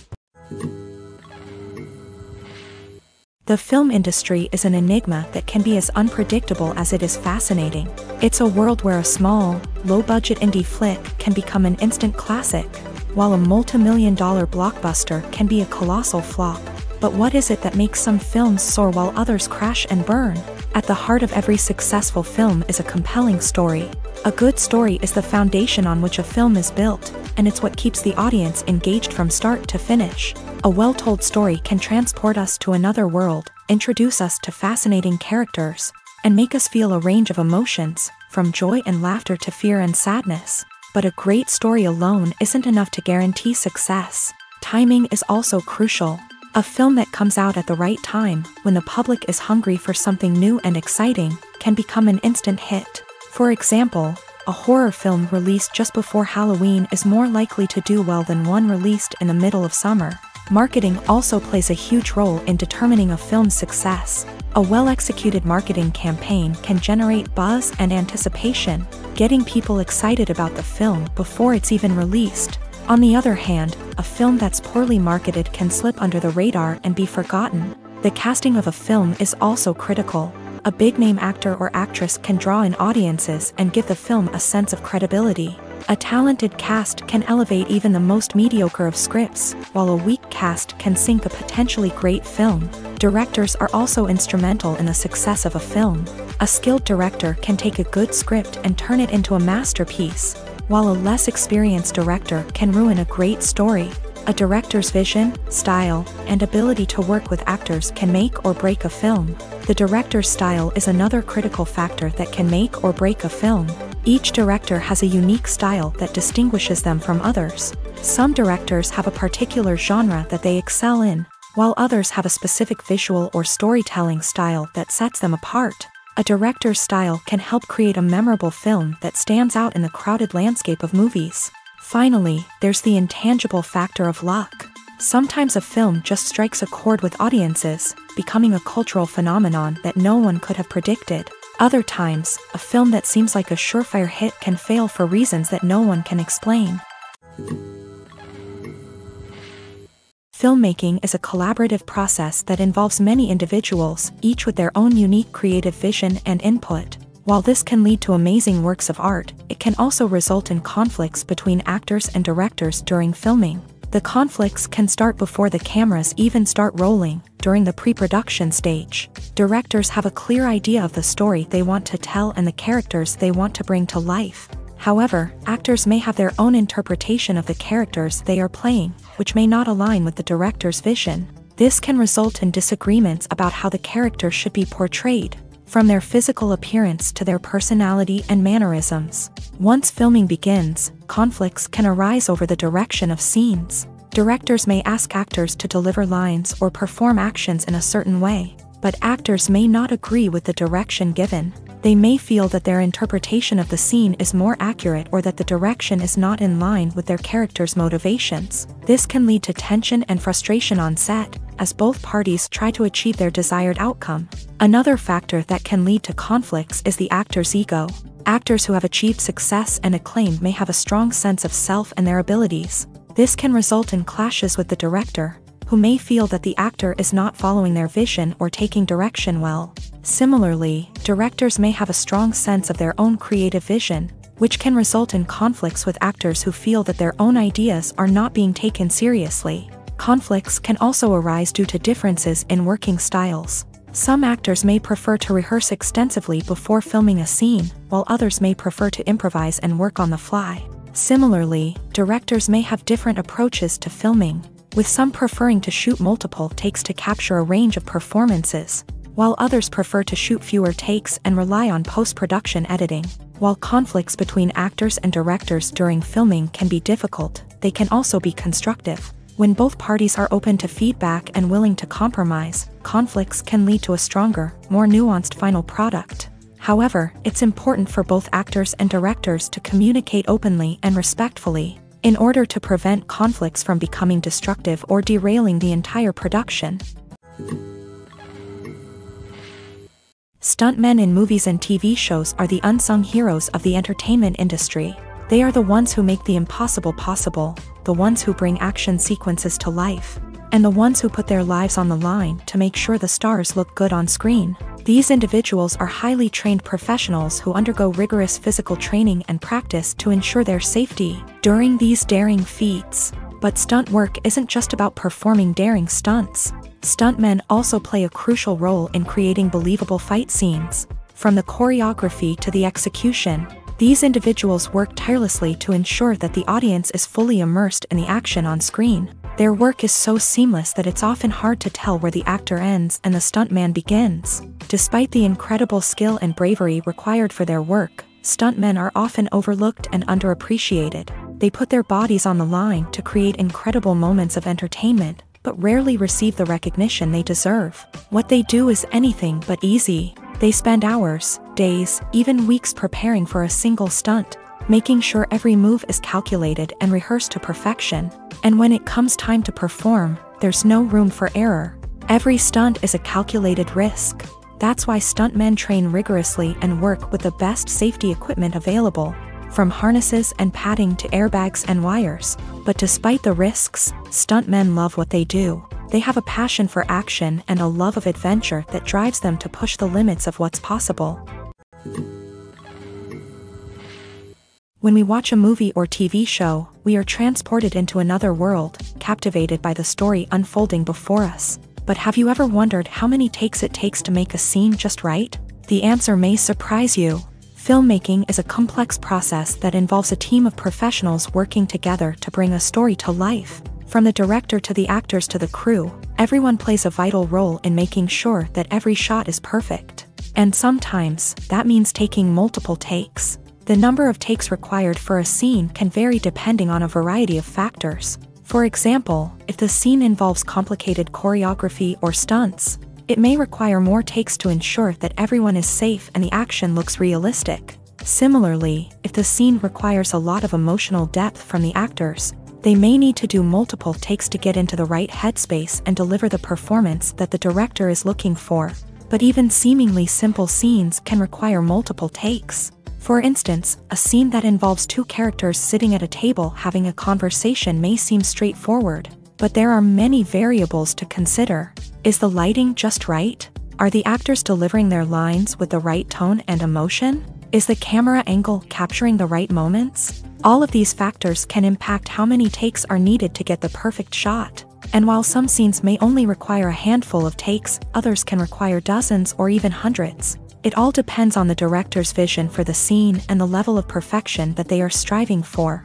The film industry is an enigma that can be as unpredictable as it is fascinating. It's a world where a small, low-budget indie flick can become an instant classic, while a multi-million-dollar blockbuster can be a colossal flop. But what is it that makes some films soar while others crash and burn? At the heart of every successful film is a compelling story. A good story is the foundation on which a film is built, and it's what keeps the audience engaged from start to finish. A well-told story can transport us to another world, introduce us to fascinating characters, and make us feel a range of emotions, from joy and laughter to fear and sadness. But a great story alone isn't enough to guarantee success. Timing is also crucial. A film that comes out at the right time, when the public is hungry for something new and exciting, can become an instant hit. For example, a horror film released just before Halloween is more likely to do well than one released in the middle of summer. Marketing also plays a huge role in determining a film's success. A well-executed marketing campaign can generate buzz and anticipation, getting people excited about the film before it's even released. On the other hand, a film that's poorly marketed can slip under the radar and be forgotten. The casting of a film is also critical. A big-name actor or actress can draw in audiences and give the film a sense of credibility. A talented cast can elevate even the most mediocre of scripts, while a weak cast can sink a potentially great film. Directors are also instrumental in the success of a film. A skilled director can take a good script and turn it into a masterpiece, while a less experienced director can ruin a great story. A director's vision, style, and ability to work with actors can make or break a film. The director's style is another critical factor that can make or break a film. Each director has a unique style that distinguishes them from others. Some directors have a particular genre that they excel in, while others have a specific visual or storytelling style that sets them apart. A director's style can help create a memorable film that stands out in the crowded landscape of movies. Finally, there's the intangible factor of luck. Sometimes a film just strikes a chord with audiences, becoming a cultural phenomenon that no one could have predicted. Other times, a film that seems like a surefire hit can fail for reasons that no one can explain. Filmmaking is a collaborative process that involves many individuals, each with their own unique creative vision and input. While this can lead to amazing works of art, it can also result in conflicts between actors and directors during filming. The conflicts can start before the cameras even start rolling, during the pre-production stage. Directors have a clear idea of the story they want to tell and the characters they want to bring to life. However, actors may have their own interpretation of the characters they are playing, which may not align with the director's vision. This can result in disagreements about how the character should be portrayed, from their physical appearance to their personality and mannerisms. Once filming begins, conflicts can arise over the direction of scenes. Directors may ask actors to deliver lines or perform actions in a certain way, but actors may not agree with the direction given. They may feel that their interpretation of the scene is more accurate or that the direction is not in line with their character's motivations. This can lead to tension and frustration on set, as both parties try to achieve their desired outcome. Another factor that can lead to conflicts is the actor's ego. Actors who have achieved success and acclaim may have a strong sense of self and their abilities. This can result in clashes with the director, who may feel that the actor is not following their vision or taking direction well. Similarly, directors may have a strong sense of their own creative vision, which can result in conflicts with actors who feel that their own ideas are not being taken seriously. Conflicts can also arise due to differences in working styles. Some actors may prefer to rehearse extensively before filming a scene, while others may prefer to improvise and work on the fly. Similarly, directors may have different approaches to filming, with some preferring to shoot multiple takes to capture a range of performances, while others prefer to shoot fewer takes and rely on post-production editing. While conflicts between actors and directors during filming can be difficult, they can also be constructive. When both parties are open to feedback and willing to compromise, conflicts can lead to a stronger, more nuanced final product. However, it's important for both actors and directors to communicate openly and respectfully, in order to prevent conflicts from becoming destructive or derailing the entire production. Stuntmen in movies and TV shows are the unsung heroes of the entertainment industry. They are the ones who make the impossible possible, the ones who bring action sequences to life, and the ones who put their lives on the line to make sure the stars look good on screen. These individuals are highly trained professionals who undergo rigorous physical training and practice to ensure their safety during these daring feats. But stunt work isn't just about performing daring stunts. Stuntmen also play a crucial role in creating believable fight scenes. From the choreography to the execution, these individuals work tirelessly to ensure that the audience is fully immersed in the action on screen. Their work is so seamless that it's often hard to tell where the actor ends and the stuntman begins. Despite the incredible skill and bravery required for their work, stuntmen are often overlooked and underappreciated. They put their bodies on the line to create incredible moments of entertainment, but rarely receive the recognition they deserve. What they do is anything but easy. They spend hours, days, even weeks preparing for a single stunt, making sure every move is calculated and rehearsed to perfection. And when it comes time to perform, there's no room for error. Every stunt is a calculated risk. That's why stuntmen train rigorously and work with the best safety equipment available, from harnesses and padding to airbags and wires. But despite the risks, stuntmen love what they do. They have a passion for action and a love of adventure that drives them to push the limits of what's possible. When we watch a movie or TV show, we are transported into another world, captivated by the story unfolding before us. But have you ever wondered how many takes it takes to make a scene just right? The answer may surprise you. Filmmaking is a complex process that involves a team of professionals working together to bring a story to life. From the director to the actors to the crew, everyone plays a vital role in making sure that every shot is perfect. And sometimes, that means taking multiple takes. The number of takes required for a scene can vary depending on a variety of factors. For example, if the scene involves complicated choreography or stunts, it may require more takes to ensure that everyone is safe and the action looks realistic. Similarly, if the scene requires a lot of emotional depth from the actors, they may need to do multiple takes to get into the right headspace and deliver the performance that the director is looking for. But even seemingly simple scenes can require multiple takes. For instance, a scene that involves two characters sitting at a table having a conversation may seem straightforward, but there are many variables to consider. Is the lighting just right? Are the actors delivering their lines with the right tone and emotion? Is the camera angle capturing the right moments? All of these factors can impact how many takes are needed to get the perfect shot. And while some scenes may only require a handful of takes, others can require dozens or even hundreds. It all depends on the director's vision for the scene and the level of perfection that they are striving for.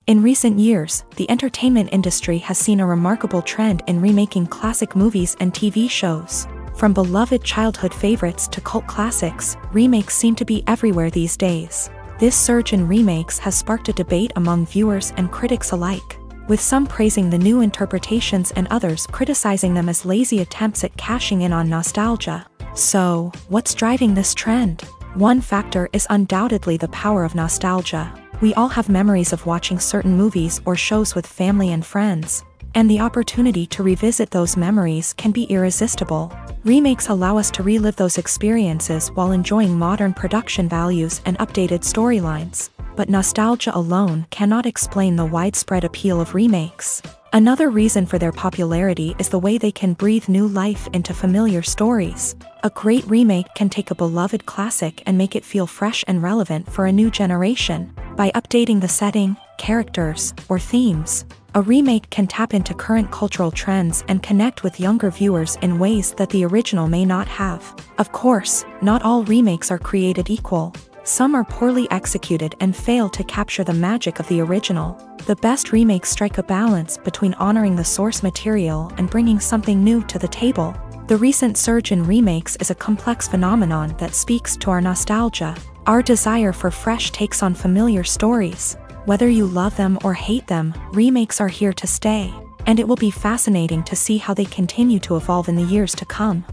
In recent years, the entertainment industry has seen a remarkable trend in remaking classic movies and TV shows. From beloved childhood favorites to cult classics, remakes seem to be everywhere these days. This surge in remakes has sparked a debate among viewers and critics alike, with some praising the new interpretations and others criticizing them as lazy attempts at cashing in on nostalgia. So, what's driving this trend? One factor is undoubtedly the power of nostalgia. We all have memories of watching certain movies or shows with family and friends, and the opportunity to revisit those memories can be irresistible. Remakes allow us to relive those experiences while enjoying modern production values and updated storylines. But nostalgia alone cannot explain the widespread appeal of remakes. Another reason for their popularity is the way they can breathe new life into familiar stories. A great remake can take a beloved classic and make it feel fresh and relevant for a new generation. By updating the setting, characters, or themes, a remake can tap into current cultural trends and connect with younger viewers in ways that the original may not have. Of course, not all remakes are created equal. Some are poorly executed and fail to capture the magic of the original. The best remakes strike a balance between honoring the source material and bringing something new to the table. The recent surge in remakes is a complex phenomenon that speaks to our nostalgia, our desire for fresh takes on familiar stories. Whether you love them or hate them, remakes are here to stay, and it will be fascinating to see how they continue to evolve in the years to come.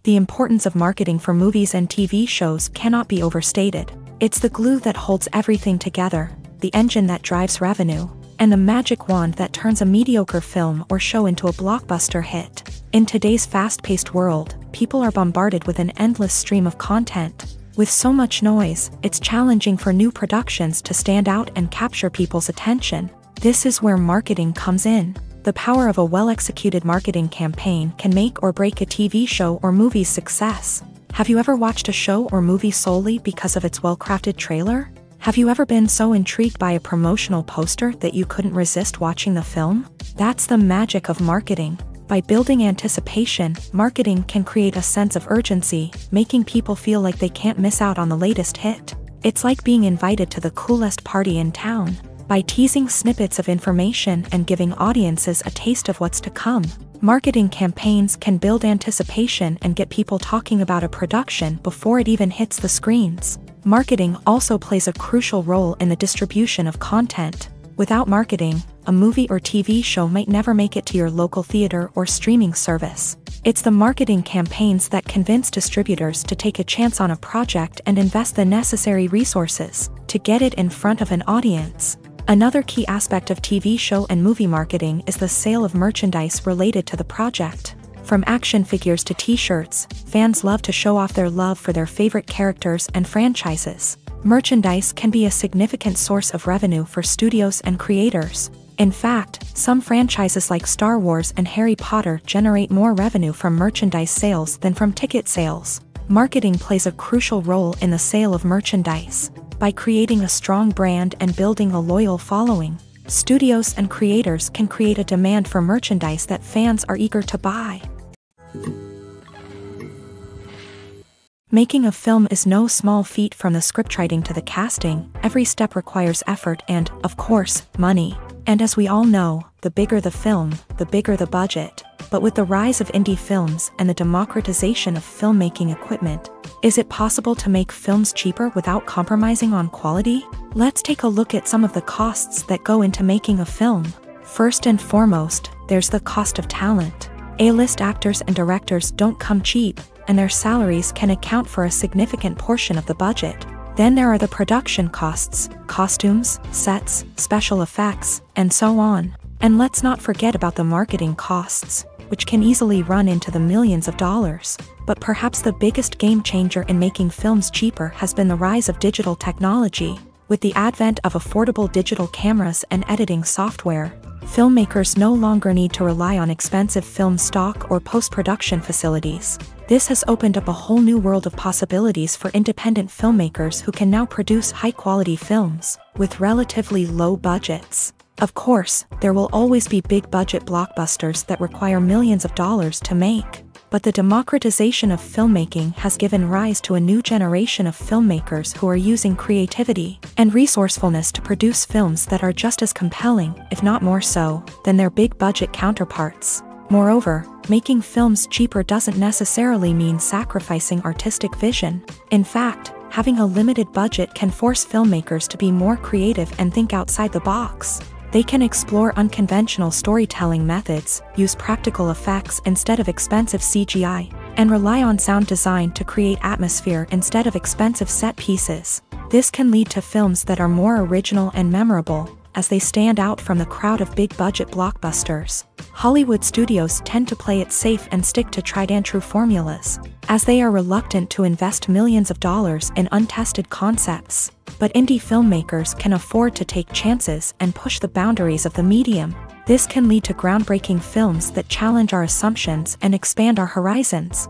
The importance of marketing for movies and TV shows cannot be overstated. It's the glue that holds everything together, the engine that drives revenue, and the magic wand that turns a mediocre film or show into a blockbuster hit. In today's fast-paced world, people are bombarded with an endless stream of content. With so much noise, it's challenging for new productions to stand out and capture people's attention. This is where marketing comes in. The power of a well-executed marketing campaign can make or break a TV show or movie's success. Have you ever watched a show or movie solely because of its well-crafted trailer? Have you ever been so intrigued by a promotional poster that you couldn't resist watching the film? That's the magic of marketing. By building anticipation, marketing can create a sense of urgency, making people feel like they can't miss out on the latest hit. It's like being invited to the coolest party in town. By teasing snippets of information and giving audiences a taste of what's to come, marketing campaigns can build anticipation and get people talking about a production before it even hits the screens. Marketing also plays a crucial role in the distribution of content. Without marketing, a movie or TV show might never make it to your local theater or streaming service. It's the marketing campaigns that convince distributors to take a chance on a project and invest the necessary resources to get it in front of an audience. Another key aspect of TV show and movie marketing is the sale of merchandise related to the project. From action figures to t-shirts, fans love to show off their love for their favorite characters and franchises. Merchandise can be a significant source of revenue for studios and creators. In fact, some franchises like Star Wars and Harry Potter generate more revenue from merchandise sales than from ticket sales. Marketing plays a crucial role in the sale of merchandise. By creating a strong brand and building a loyal following, studios and creators can create a demand for merchandise that fans are eager to buy. Making a film is no small feat. From the scriptwriting to the casting, every step requires effort and, of course, money. And as we all know, the bigger the film, the bigger the budget. But with the rise of indie films and the democratization of filmmaking equipment, is it possible to make films cheaper without compromising on quality? Let's take a look at some of the costs that go into making a film. First and foremost, there's the cost of talent. A-list actors and directors don't come cheap, and their salaries can account for a significant portion of the budget. Then there are the production costs, costumes, sets, special effects, and so on. And let's not forget about the marketing costs, which can easily run into the millions of dollars. But perhaps the biggest game changer in making films cheaper has been the rise of digital technology. With the advent of affordable digital cameras and editing software, filmmakers no longer need to rely on expensive film stock or post-production facilities. This has opened up a whole new world of possibilities for independent filmmakers who can now produce high-quality films with relatively low budgets. Of course, there will always be big-budget blockbusters that require millions of dollars to make. But the democratization of filmmaking has given rise to a new generation of filmmakers who are using creativity and resourcefulness to produce films that are just as compelling, if not more so, than their big-budget counterparts. Moreover, making films cheaper doesn't necessarily mean sacrificing artistic vision. In fact, having a limited budget can force filmmakers to be more creative and think outside the box. They can explore unconventional storytelling methods, use practical effects instead of expensive CGI, and rely on sound design to create atmosphere instead of expensive set pieces. This can lead to films that are more original and memorable, as they stand out from the crowd of big-budget blockbusters. Hollywood studios tend to play it safe and stick to tried-and-true formulas, as they are reluctant to invest millions of dollars in untested concepts. But indie filmmakers can afford to take chances and push the boundaries of the medium. This can lead to groundbreaking films that challenge our assumptions and expand our horizons.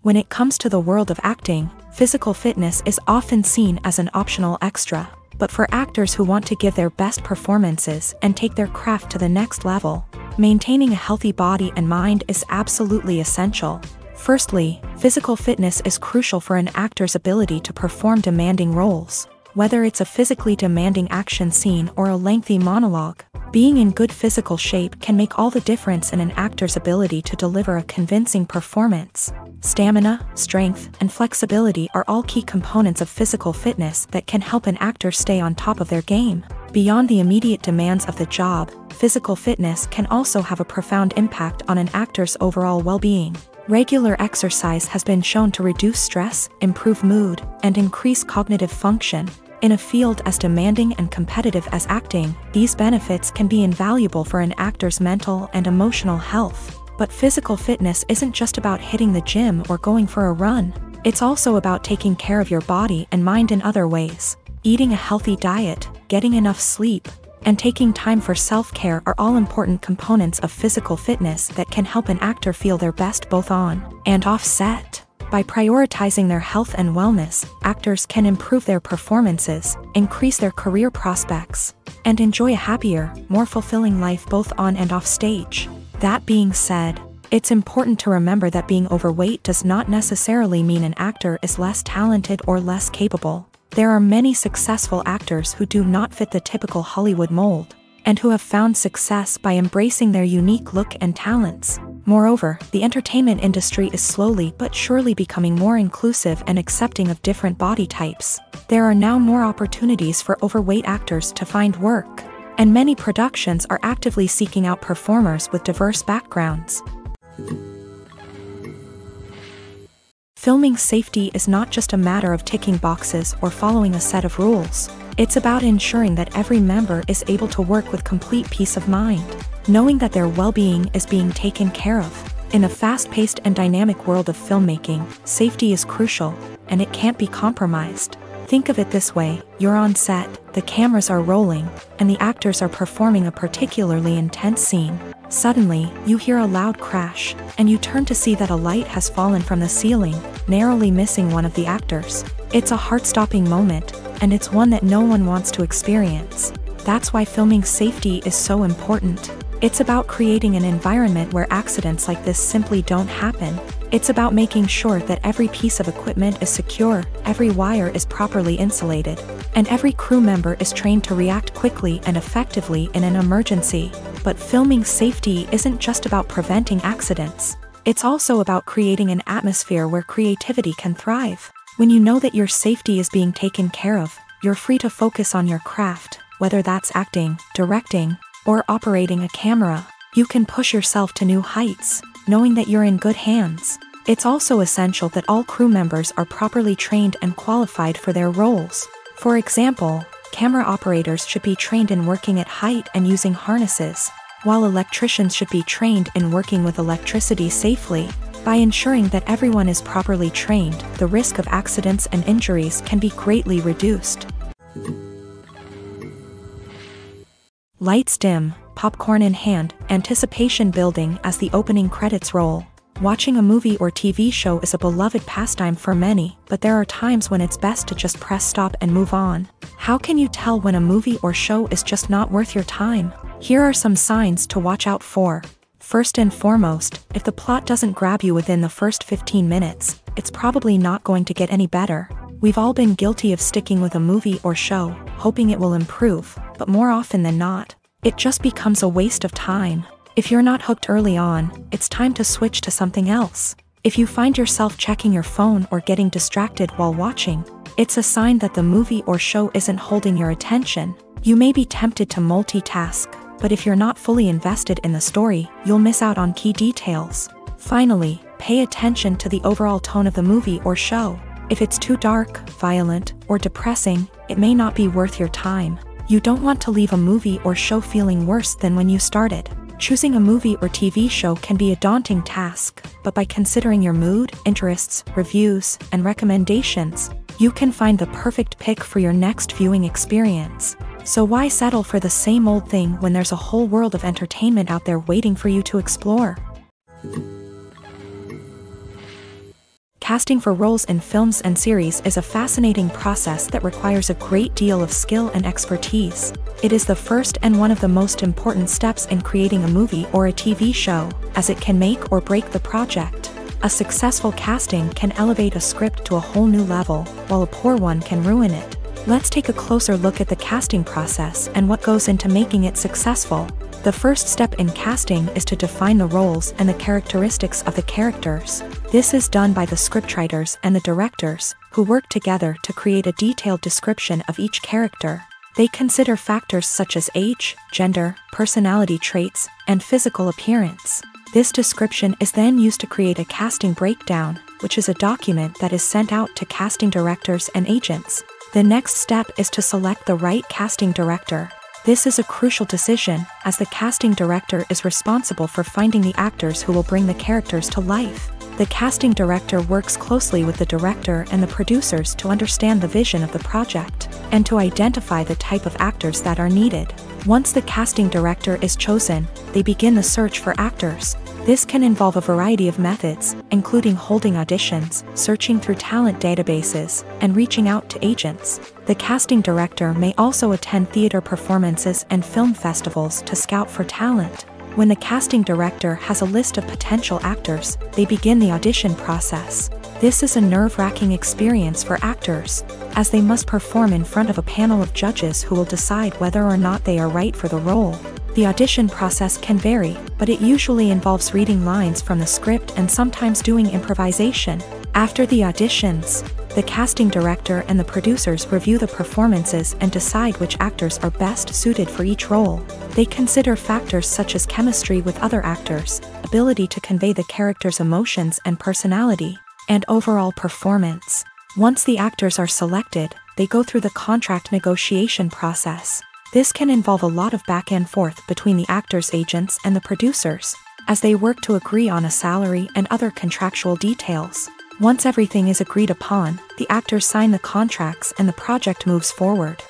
When it comes to the world of acting, physical fitness is often seen as an optional extra. But for actors who want to give their best performances and take their craft to the next level, maintaining a healthy body and mind is absolutely essential. Firstly, physical fitness is crucial for an actor's ability to perform demanding roles. Whether it's a physically demanding action scene or a lengthy monologue, being in good physical shape can make all the difference in an actor's ability to deliver a convincing performance. Stamina, strength, and flexibility are all key components of physical fitness that can help an actor stay on top of their game. Beyond the immediate demands of the job, physical fitness can also have a profound impact on an actor's overall well-being. Regular exercise has been shown to reduce stress, improve mood, and increase cognitive function. In a field as demanding and competitive as acting, these benefits can be invaluable for an actor's mental and emotional health. But physical fitness isn't just about hitting the gym or going for a run. It's also about taking care of your body and mind in other ways. Eating a healthy diet, getting enough sleep, and taking time for self-care are all important components of physical fitness that can help an actor feel their best both on and off set. By prioritizing their health and wellness, actors can improve their performances, increase their career prospects, and enjoy a happier, more fulfilling life both on and off stage. That being said, It's important to remember that being overweight does not necessarily mean an actor is less talented or less capable. There are many successful actors who do not fit the typical Hollywood mold, and who have found success by embracing their unique look and talents. Moreover, the entertainment industry is slowly but surely becoming more inclusive and accepting of different body types. There are now more opportunities for overweight actors to find work, and many productions are actively seeking out performers with diverse backgrounds. Filming safety is not just a matter of ticking boxes or following a set of rules. It's about ensuring that every member is able to work with complete peace of mind, knowing that their well-being is being taken care of. In a fast-paced and dynamic world of filmmaking, safety is crucial, and it can't be compromised. Think of it this way: you're on set, the cameras are rolling, and the actors are performing a particularly intense scene. Suddenly, you hear a loud crash, and you turn to see that a light has fallen from the ceiling, narrowly missing one of the actors. It's a heart-stopping moment, and it's one that no one wants to experience. That's why filming safety is so important. It's about creating an environment where accidents like this simply don't happen. It's about making sure that every piece of equipment is secure, every wire is properly insulated, and every crew member is trained to react quickly and effectively in an emergency. But filming safety isn't just about preventing accidents. It's also about creating an atmosphere where creativity can thrive. When you know that your safety is being taken care of, you're free to focus on your craft, whether that's acting, directing, or operating a camera. You can push yourself to new heights, knowing that you're in good hands. It's also essential that all crew members are properly trained and qualified for their roles. For example, camera operators should be trained in working at height and using harnesses, while electricians should be trained in working with electricity safely. By ensuring that everyone is properly trained, the risk of accidents and injuries can be greatly reduced. Lights dim, popcorn in hand, anticipation building as the opening credits roll. Watching a movie or TV show is a beloved pastime for many, but there are times when it's best to just press stop and move on. How can you tell when a movie or show is just not worth your time? Here are some signs to watch out for. First and foremost, if the plot doesn't grab you within the first 15 minutes, it's probably not going to get any better. We've all been guilty of sticking with a movie or show, hoping it will improve, but more often than not, it just becomes a waste of time. If you're not hooked early on, it's time to switch to something else. If you find yourself checking your phone or getting distracted while watching, it's a sign that the movie or show isn't holding your attention. You may be tempted to multitask, but if you're not fully invested in the story, you'll miss out on key details. Finally, pay attention to the overall tone of the movie or show. If it's too dark, violent, or depressing, it may not be worth your time. You don't want to leave a movie or show feeling worse than when you started. Choosing a movie or TV show can be a daunting task, but by considering your mood, interests, reviews, and recommendations, you can find the perfect pick for your next viewing experience. So why settle for the same old thing when there's a whole world of entertainment out there waiting for you to explore? Casting for roles in films and series is a fascinating process that requires a great deal of skill and expertise. It is the first and one of the most important steps in creating a movie or a TV show, as it can make or break the project. A successful casting can elevate a script to a whole new level, while a poor one can ruin it. Let's take a closer look at the casting process and what goes into making it successful. The first step in casting is to define the roles and the characteristics of the characters. This is done by the scriptwriters and the directors, who work together to create a detailed description of each character. They consider factors such as age, gender, personality traits, and physical appearance. This description is then used to create a casting breakdown, which is a document that is sent out to casting directors and agents. The next step is to select the right casting director. This is a crucial decision, as the casting director is responsible for finding the actors who will bring the characters to life. The casting director works closely with the director and the producers to understand the vision of the project, and to identify the type of actors that are needed. Once the casting director is chosen, they begin the search for actors. This can involve a variety of methods, including holding auditions, searching through talent databases, and reaching out to agents. The casting director may also attend theater performances and film festivals to scout for talent. When the casting director has a list of potential actors, they begin the audition process. This is a nerve-wracking experience for actors, as they must perform in front of a panel of judges who will decide whether or not they are right for the role. The audition process can vary, but it usually involves reading lines from the script and sometimes doing improvisation. After the auditions, the casting director and the producers review the performances and decide which actors are best suited for each role. They consider factors such as chemistry with other actors, ability to convey the character's emotions and personality, and overall performance. Once the actors are selected, they go through the contract negotiation process. This can involve a lot of back and forth between the actors' agents and the producers, as they work to agree on a salary and other contractual details. Once everything is agreed upon, the actors sign the contracts and the project moves forward.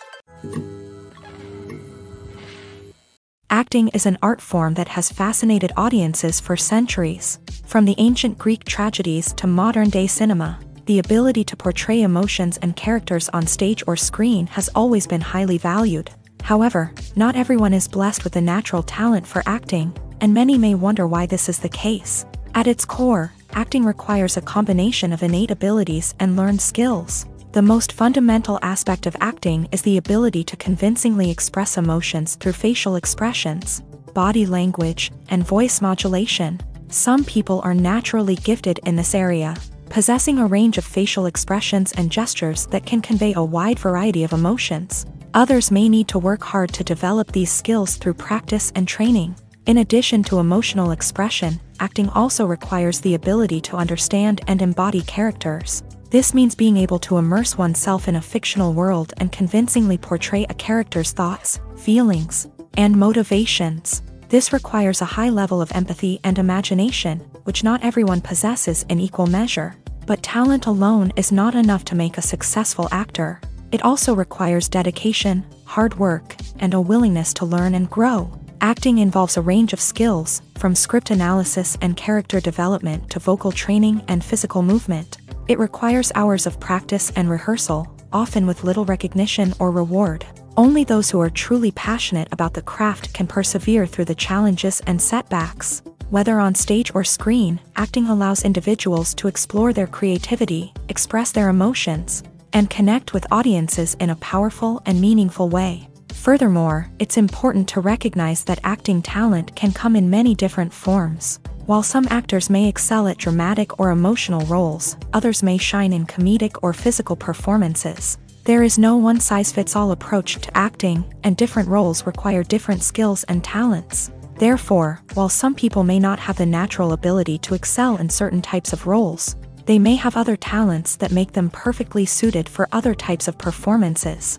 Acting is an art form that has fascinated audiences for centuries. From the ancient Greek tragedies to modern-day cinema, the ability to portray emotions and characters on stage or screen has always been highly valued. However, not everyone is blessed with a natural talent for acting, and many may wonder why this is the case. At its core, acting requires a combination of innate abilities and learned skills. The most fundamental aspect of acting is the ability to convincingly express emotions through facial expressions, body language, and voice modulation. Some people are naturally gifted in this area, possessing a range of facial expressions and gestures that can convey a wide variety of emotions. Others may need to work hard to develop these skills through practice and training. In addition to emotional expression, acting also requires the ability to understand and embody characters. This means being able to immerse oneself in a fictional world and convincingly portray a character's thoughts, feelings, and motivations. This requires a high level of empathy and imagination, which not everyone possesses in equal measure. But talent alone is not enough to make a successful actor. It also requires dedication, hard work, and a willingness to learn and grow. Acting involves a range of skills, from script analysis and character development to vocal training and physical movement. It requires hours of practice and rehearsal, often with little recognition or reward. Only those who are truly passionate about the craft can persevere through the challenges and setbacks. Whether on stage or screen, acting allows individuals to explore their creativity, express their emotions, and connect with audiences in a powerful and meaningful way. Furthermore, it's important to recognize that acting talent can come in many different forms. While some actors may excel at dramatic or emotional roles, others may shine in comedic or physical performances. There is no one-size-fits-all approach to acting, and different roles require different skills and talents. Therefore, while some people may not have the natural ability to excel in certain types of roles, they may have other talents that make them perfectly suited for other types of performances.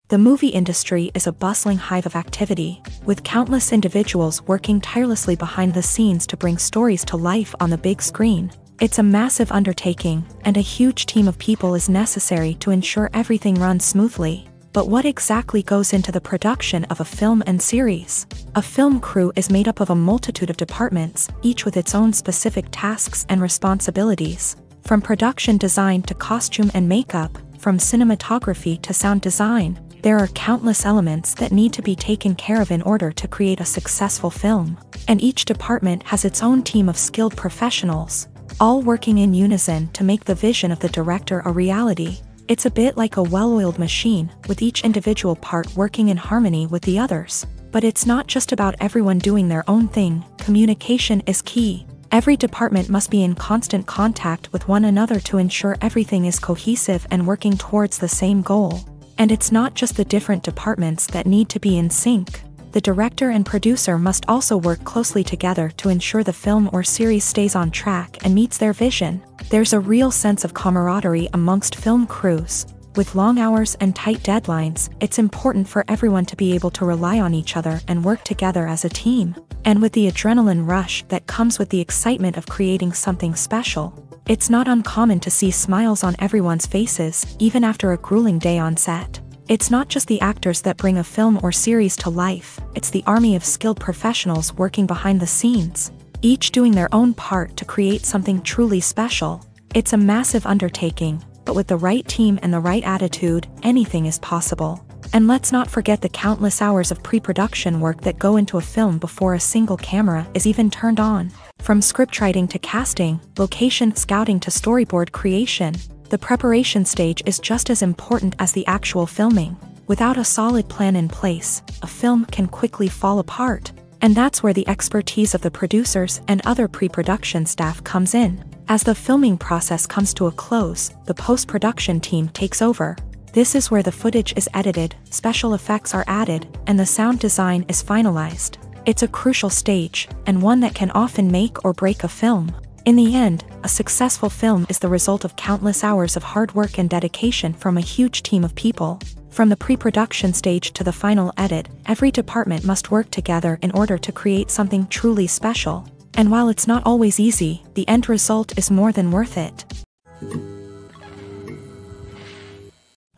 The movie industry is a bustling hive of activity, with countless individuals working tirelessly behind the scenes to bring stories to life on the big screen. It's a massive undertaking, and a huge team of people is necessary to ensure everything runs smoothly. But what exactly goes into the production of a film and series? A film crew is made up of a multitude of departments, each with its own specific tasks and responsibilities. From production design to costume and makeup, from cinematography to sound design, there are countless elements that need to be taken care of in order to create a successful film. And each department has its own team of skilled professionals, all working in unison to make the vision of the director a reality. It's a bit like a well-oiled machine, with each individual part working in harmony with the others. But it's not just about everyone doing their own thing. Communication is key. Every department must be in constant contact with one another to ensure everything is cohesive and working towards the same goal. And it's not just the different departments that need to be in sync. The director and producer must also work closely together to ensure the film or series stays on track and meets their vision. There's a real sense of camaraderie amongst film crews. With long hours and tight deadlines, it's important for everyone to be able to rely on each other and work together as a team. And with the adrenaline rush that comes with the excitement of creating something special, it's not uncommon to see smiles on everyone's faces, even after a grueling day on set. It's not just the actors that bring a film or series to life, it's the army of skilled professionals working behind the scenes, each doing their own part to create something truly special. It's a massive undertaking, but with the right team and the right attitude, anything is possible. And let's not forget the countless hours of pre-production work that go into a film before a single camera is even turned on. From scriptwriting to casting, location scouting to storyboard creation, the preparation stage is just as important as the actual filming. Without a solid plan in place, a film can quickly fall apart. And that's where the expertise of the producers and other pre-production staff comes in. As the filming process comes to a close, the post-production team takes over. This is where the footage is edited, special effects are added, and the sound design is finalized. It's a crucial stage, and one that can often make or break a film. In the end, a successful film is the result of countless hours of hard work and dedication from a huge team of people. From the pre-production stage to the final edit, every department must work together in order to create something truly special. And while it's not always easy, the end result is more than worth it.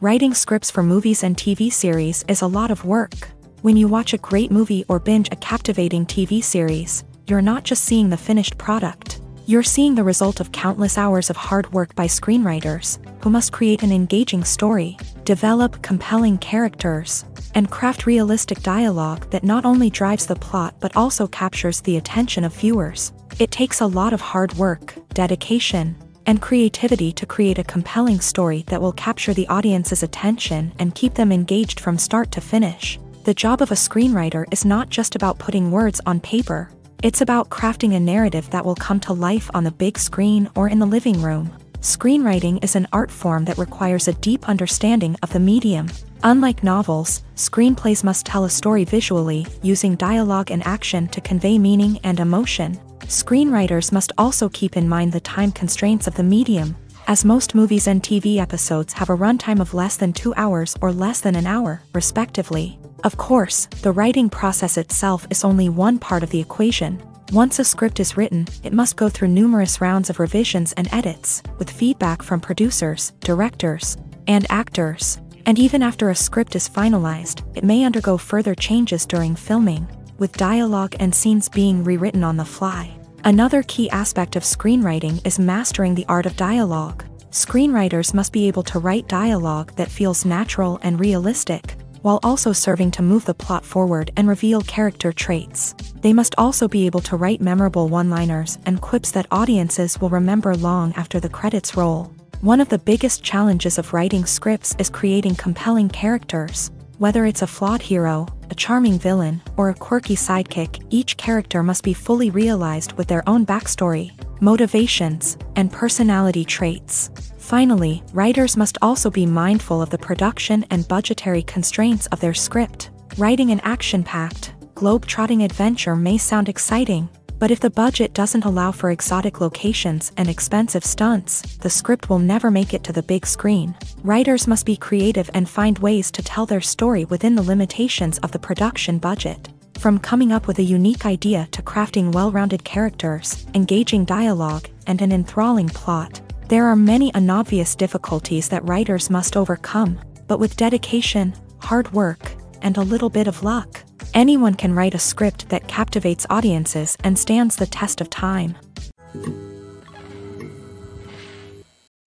Writing scripts for movies and TV series is a lot of work. When you watch a great movie or binge a captivating TV series, you're not just seeing the finished product. You're seeing the result of countless hours of hard work by screenwriters, who must create an engaging story, develop compelling characters, and craft realistic dialogue that not only drives the plot but also captures the attention of viewers. It takes a lot of hard work, dedication, and creativity to create a compelling story that will capture the audience's attention and keep them engaged from start to finish. The job of a screenwriter is not just about putting words on paper. It's about crafting a narrative that will come to life on the big screen or in the living room. Screenwriting is an art form that requires a deep understanding of the medium. Unlike novels, screenplays must tell a story visually, using dialogue and action to convey meaning and emotion. Screenwriters must also keep in mind the time constraints of the medium, as most movies and TV episodes have a runtime of less than 2 hours or less than an hour, respectively. Of course, the writing process itself is only one part of the equation. Once a script is written, it must go through numerous rounds of revisions and edits, with feedback from producers, directors, and actors. And even after a script is finalized, it may undergo further changes during filming, with dialogue and scenes being rewritten on the fly. Another key aspect of screenwriting is mastering the art of dialogue. Screenwriters must be able to write dialogue that feels natural and realistic, while also serving to move the plot forward and reveal character traits. They must also be able to write memorable one-liners and quips that audiences will remember long after the credits roll. One of the biggest challenges of writing scripts is creating compelling characters. Whether it's a flawed hero, a charming villain, or a quirky sidekick, each character must be fully realized with their own backstory, motivations, and personality traits. Finally, writers must also be mindful of the production and budgetary constraints of their script. Writing an action-packed, globe-trotting adventure may sound exciting, but if the budget doesn't allow for exotic locations and expensive stunts, the script will never make it to the big screen. Writers must be creative and find ways to tell their story within the limitations of the production budget. From coming up with a unique idea to crafting well-rounded characters, engaging dialogue, and an enthralling plot, there are many unobvious difficulties that writers must overcome, but with dedication, hard work, and a little bit of luck, anyone can write a script that captivates audiences and stands the test of time.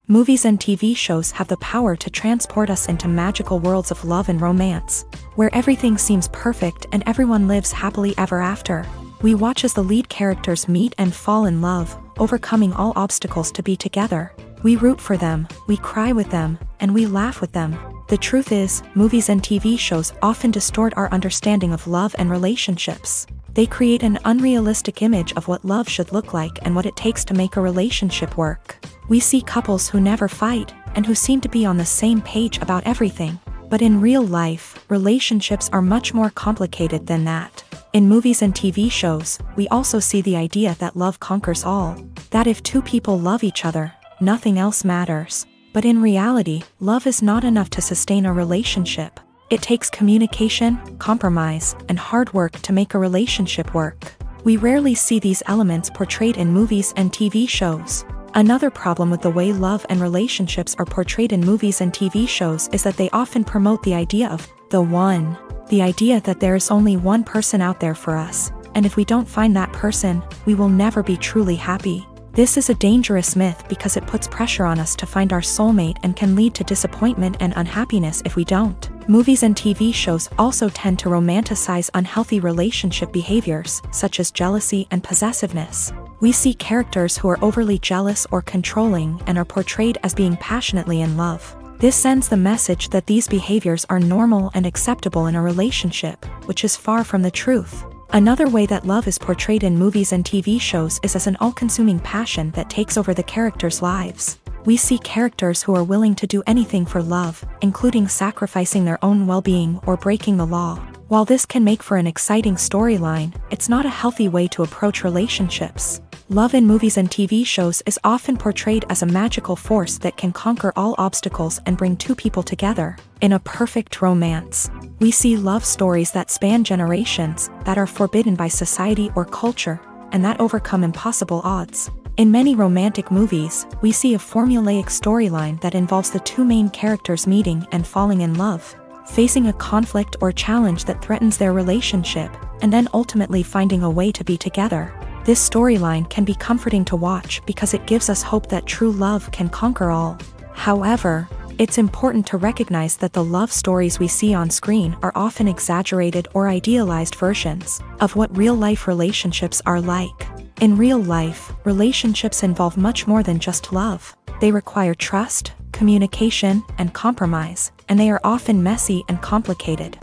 Movies and TV shows have the power to transport us into magical worlds of love and romance, where everything seems perfect and everyone lives happily ever after. We watch as the lead characters meet and fall in love, overcoming all obstacles to be together. We root for them, we cry with them, and we laugh with them. The truth is, movies and TV shows often distort our understanding of love and relationships. They create an unrealistic image of what love should look like and what it takes to make a relationship work. We see couples who never fight, and who seem to be on the same page about everything. But in real life, relationships are much more complicated than that. In movies and TV shows, we also see the idea that love conquers all. That if two people love each other, nothing else matters. But in reality, love is not enough to sustain a relationship. It takes communication, compromise, and hard work to make a relationship work. We rarely see these elements portrayed in movies and TV shows. Another problem with the way love and relationships are portrayed in movies and TV shows is that they often promote the idea of the one. The idea that there is only one person out there for us, and if we don't find that person, we will never be truly happy. This is a dangerous myth because it puts pressure on us to find our soulmate and can lead to disappointment and unhappiness if we don't. Movies and TV shows also tend to romanticize unhealthy relationship behaviors, such as jealousy and possessiveness. We see characters who are overly jealous or controlling and are portrayed as being passionately in love. This sends the message that these behaviors are normal and acceptable in a relationship, which is far from the truth. Another way that love is portrayed in movies and TV shows is as an all-consuming passion that takes over the characters' lives. We see characters who are willing to do anything for love, including sacrificing their own well-being or breaking the law. While this can make for an exciting storyline, it's not a healthy way to approach relationships. Love in movies and TV shows is often portrayed as a magical force that can conquer all obstacles and bring two people together. In a perfect romance, we see love stories that span generations, that are forbidden by society or culture, and that overcome impossible odds. In many romantic movies, we see a formulaic storyline that involves the two main characters meeting and falling in love, facing a conflict or challenge that threatens their relationship, and then ultimately finding a way to be together. This storyline can be comforting to watch because it gives us hope that true love can conquer all. However, it's important to recognize that the love stories we see on screen are often exaggerated or idealized versions of what real-life relationships are like. In real life, relationships involve much more than just love. They require trust, communication, and compromise, and they are often messy and complicated.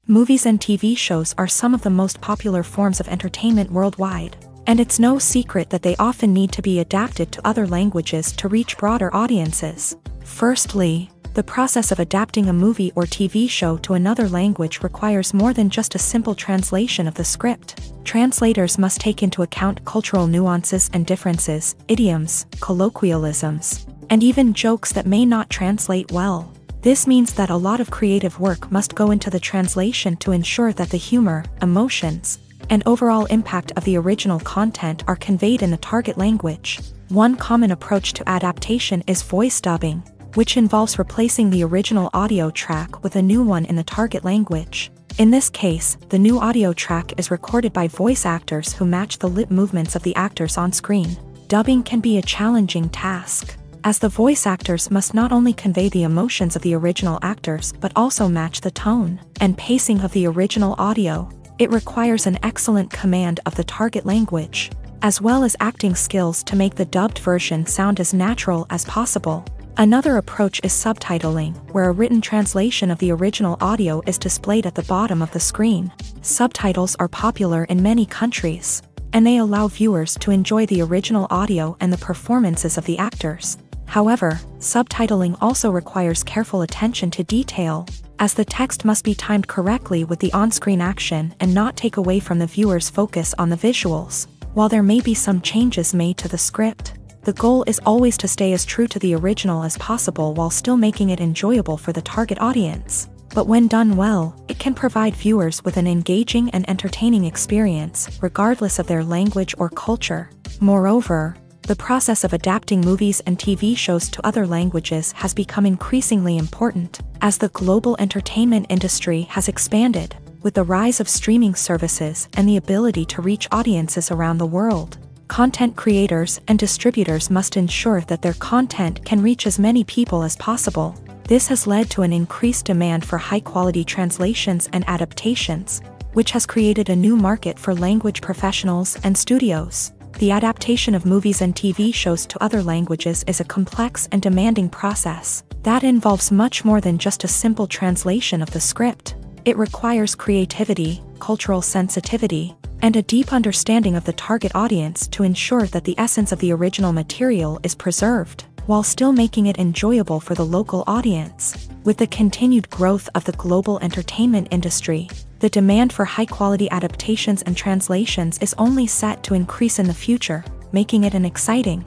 Movies and TV shows are some of the most popular forms of entertainment worldwide, and it's no secret that they often need to be adapted to other languages to reach broader audiences. Firstly, the process of adapting a movie or TV show to another language requires more than just a simple translation of the script. Translators must take into account cultural nuances and differences, idioms, colloquialisms, and even jokes that may not translate well. This means that a lot of creative work must go into the translation to ensure that the humor, emotions, and overall impact of the original content are conveyed in the target language. One common approach to adaptation is voice dubbing, which involves replacing the original audio track with a new one in the target language. In this case, the new audio track is recorded by voice actors who match the lip movements of the actors on screen. Dubbing can be a challenging task, as the voice actors must not only convey the emotions of the original actors but also match the tone and pacing of the original audio. It requires an excellent command of the target language, as well as acting skills to make the dubbed version sound as natural as possible. Another approach is subtitling, where a written translation of the original audio is displayed at the bottom of the screen. Subtitles are popular in many countries, and they allow viewers to enjoy the original audio and the performances of the actors. However, subtitling also requires careful attention to detail, as the text must be timed correctly with the on-screen action and not take away from the viewer's focus on the visuals. While there may be some changes made to the script, the goal is always to stay as true to the original as possible while still making it enjoyable for the target audience. But when done well, it can provide viewers with an engaging and entertaining experience, regardless of their language or culture. Moreover, the process of adapting movies and TV shows to other languages has become increasingly important, as the global entertainment industry has expanded, with the rise of streaming services and the ability to reach audiences around the world. Content creators and distributors must ensure that their content can reach as many people as possible. This has led to an increased demand for high-quality translations and adaptations, which has created a new market for language professionals and studios. The adaptation of movies and TV shows to other languages is a complex and demanding process that involves much more than just a simple translation of the script. It requires creativity, cultural sensitivity, and a deep understanding of the target audience to ensure that the essence of the original material is preserved, while still making it enjoyable for the local audience. With the continued growth of the global entertainment industry, the demand for high-quality adaptations and translations is only set to increase in the future, making it an exciting.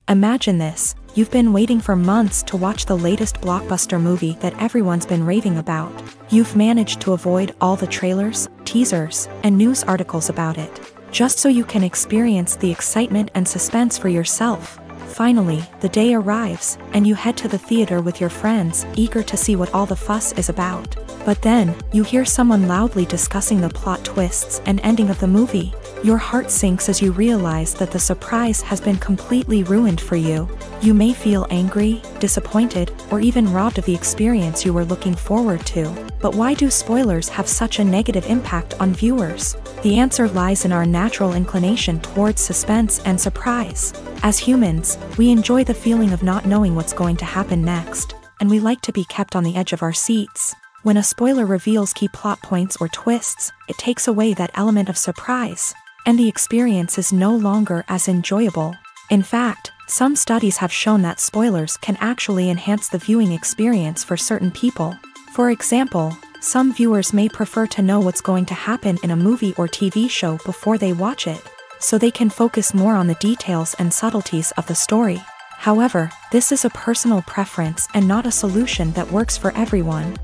Imagine this: you've been waiting for months to watch the latest blockbuster movie that everyone's been raving about. You've managed to avoid all the trailers, teasers, and news articles about it, just so you can experience the excitement and suspense for yourself. Finally, the day arrives, and you head to the theater with your friends, eager to see what all the fuss is about. But then, you hear someone loudly discussing the plot twists and ending of the movie. Your heart sinks as you realize that the surprise has been completely ruined for you. You may feel angry, disappointed, or even robbed of the experience you were looking forward to. But why do spoilers have such a negative impact on viewers? The answer lies in our natural inclination towards suspense and surprise. As humans, we enjoy the feeling of not knowing what's going to happen next, and we like to be kept on the edge of our seats. When a spoiler reveals key plot points or twists, it takes away that element of surprise, and the experience is no longer as enjoyable. In fact, some studies have shown that spoilers can actually enhance the viewing experience for certain people. For example, some viewers may prefer to know what's going to happen in a movie or TV show before they watch it, so they can focus more on the details and subtleties of the story. However, this is a personal preference and not a solution that works for everyone.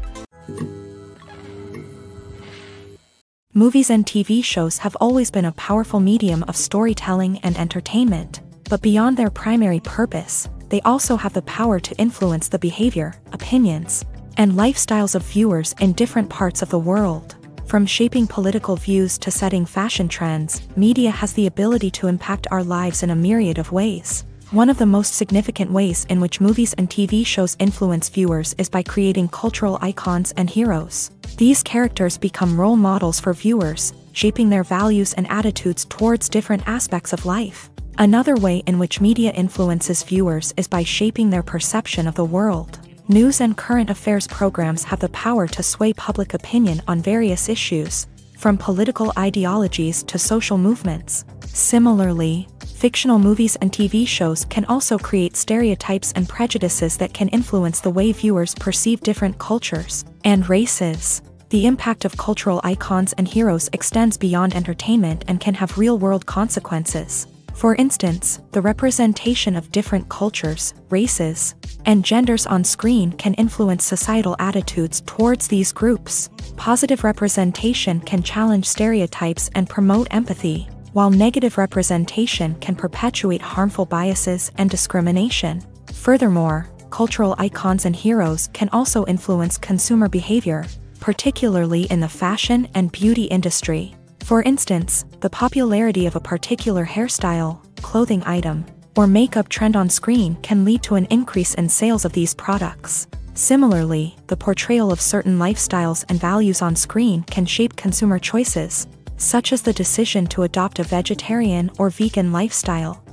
Movies and TV shows have always been a powerful medium of storytelling and entertainment, but beyond their primary purpose, they also have the power to influence the behavior, opinions, and lifestyles of viewers in different parts of the world. From shaping political views to setting fashion trends, media has the ability to impact our lives in a myriad of ways. One of the most significant ways in which movies and TV shows influence viewers is by creating cultural icons and heroes. These characters become role models for viewers, shaping their values and attitudes towards different aspects of life. Another way in which media influences viewers is by shaping their perception of the world. News and current affairs programs have the power to sway public opinion on various issues, from political ideologies to social movements. Similarly, fictional movies and TV shows can also create stereotypes and prejudices that can influence the way viewers perceive different cultures and races. The impact of cultural icons and heroes extends beyond entertainment and can have real-world consequences. For instance, the representation of different cultures, races, and genders on screen can influence societal attitudes towards these groups. Positive representation can challenge stereotypes and promote empathy, while negative representation can perpetuate harmful biases and discrimination. Furthermore, cultural icons and heroes can also influence consumer behavior, particularly in the fashion and beauty industry. For instance, the popularity of a particular hairstyle, clothing item, or makeup trend on screen can lead to an increase in sales of these products. Similarly, the portrayal of certain lifestyles and values on screen can shape consumer choices, such as the decision to adopt a vegetarian or vegan lifestyle.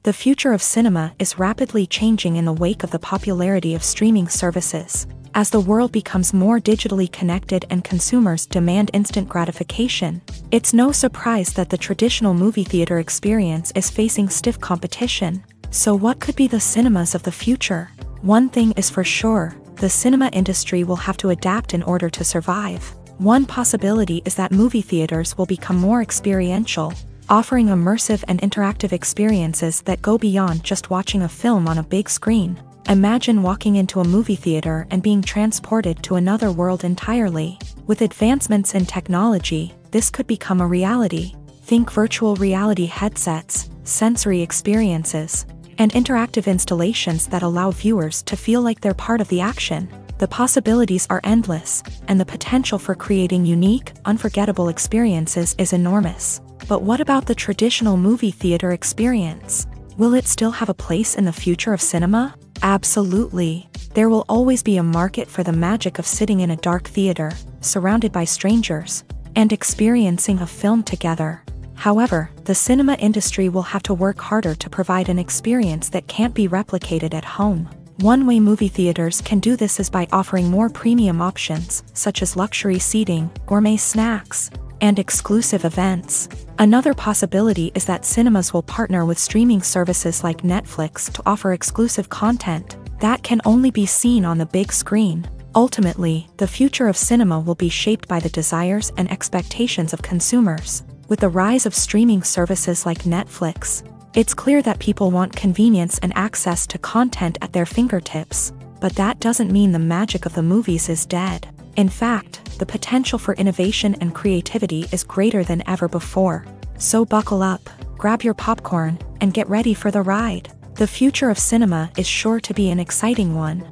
The future of cinema is rapidly changing in the wake of the popularity of streaming services. As the world becomes more digitally connected and consumers demand instant gratification, it's no surprise that the traditional movie theater experience is facing stiff competition. So what could be the cinemas of the future? One thing is for sure, the cinema industry will have to adapt in order to survive. One possibility is that movie theaters will become more experiential, offering immersive and interactive experiences that go beyond just watching a film on a big screen. Imagine walking into a movie theater and being transported to another world entirely. With advancements in technology, this could become a reality. Think virtual reality headsets, sensory experiences, and interactive installations that allow viewers to feel like they're part of the action. The possibilities are endless, and the potential for creating unique, unforgettable experiences is enormous. But what about the traditional movie theater experience? Will it still have a place in the future of cinema? Absolutely. There will always be a market for the magic of sitting in a dark theater, surrounded by strangers, and experiencing a film together. However, the cinema industry will have to work harder to provide an experience that can't be replicated at home. One way movie theaters can do this is by offering more premium options, such as luxury seating, gourmet snacks, and exclusive events. Another possibility is that cinemas will partner with streaming services like Netflix to offer exclusive content that can only be seen on the big screen. Ultimately, the future of cinema will be shaped by the desires and expectations of consumers. With the rise of streaming services like Netflix, it's clear that people want convenience and access to content at their fingertips. But that doesn't mean the magic of the movies is dead. In fact, the potential for innovation and creativity is greater than ever before. So buckle up, grab your popcorn, and get ready for the ride. The future of cinema is sure to be an exciting one.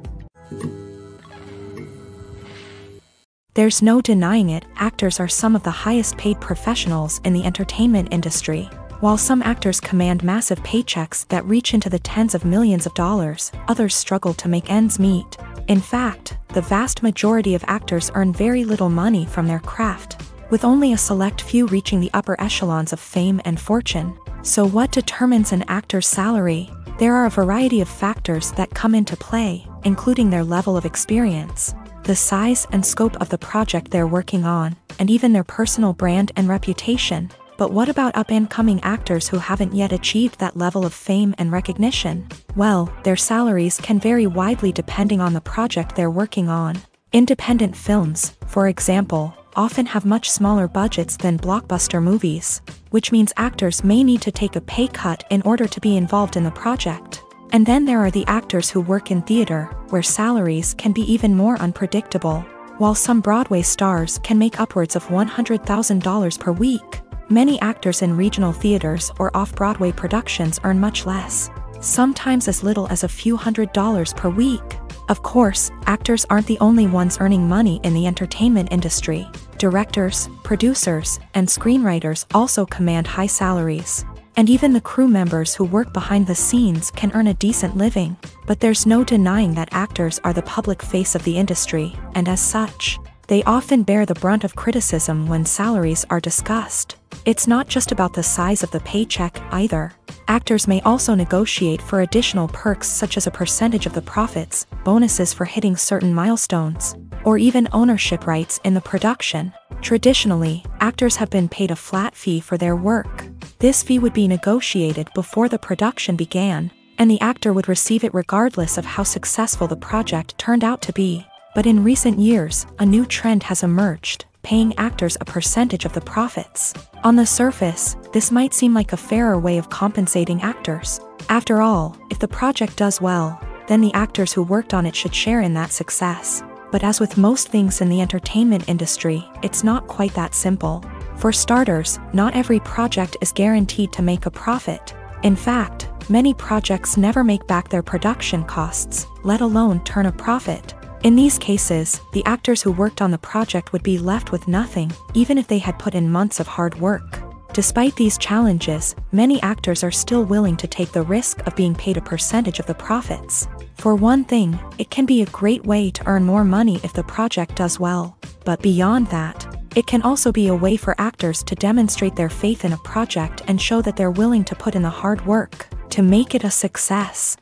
There's no denying it, actors are some of the highest paid professionals in the entertainment industry. While some actors command massive paychecks that reach into the tens of millions of dollars, others struggle to make ends meet. In fact, the vast majority of actors earn very little money from their craft, with only a select few reaching the upper echelons of fame and fortune. So what determines an actor's salary? There are a variety of factors that come into play, including their level of experience, the size and scope of the project they're working on, and even their personal brand and reputation. But what about up-and-coming actors who haven't yet achieved that level of fame and recognition? Well, their salaries can vary widely depending on the project they're working on. Independent films, for example, often have much smaller budgets than blockbuster movies, which means actors may need to take a pay cut in order to be involved in the project. And then there are the actors who work in theater, where salaries can be even more unpredictable. While some Broadway stars can make upwards of $100,000 per week, many actors in regional theaters or off-Broadway productions earn much less, sometimes as little as a few $100s per week. Of course, actors aren't the only ones earning money in the entertainment industry. Directors, producers, and screenwriters also command high salaries. And even the crew members who work behind the scenes can earn a decent living. But there's no denying that actors are the public face of the industry, and as such, they often bear the brunt of criticism when salaries are discussed. It's not just about the size of the paycheck, either. Actors may also negotiate for additional perks such as a percentage of the profits, bonuses for hitting certain milestones, or even ownership rights in the production. Traditionally, actors have been paid a flat fee for their work. This fee would be negotiated before the production began, and the actor would receive it regardless of how successful the project turned out to be. But in recent years, a new trend has emerged, paying actors a percentage of the profits. On the surface, this might seem like a fairer way of compensating actors. After all, if the project does well, then the actors who worked on it should share in that success. But as with most things in the entertainment industry, it's not quite that simple. For starters, not every project is guaranteed to make a profit. In fact, many projects never make back their production costs, let alone turn a profit. In these cases, the actors who worked on the project would be left with nothing, even if they had put in months of hard work. Despite these challenges, many actors are still willing to take the risk of being paid a percentage of the profits. For one thing, it can be a great way to earn more money if the project does well. But beyond that, it can also be a way for actors to demonstrate their faith in a project and show that they're willing to put in the hard work to make it a success.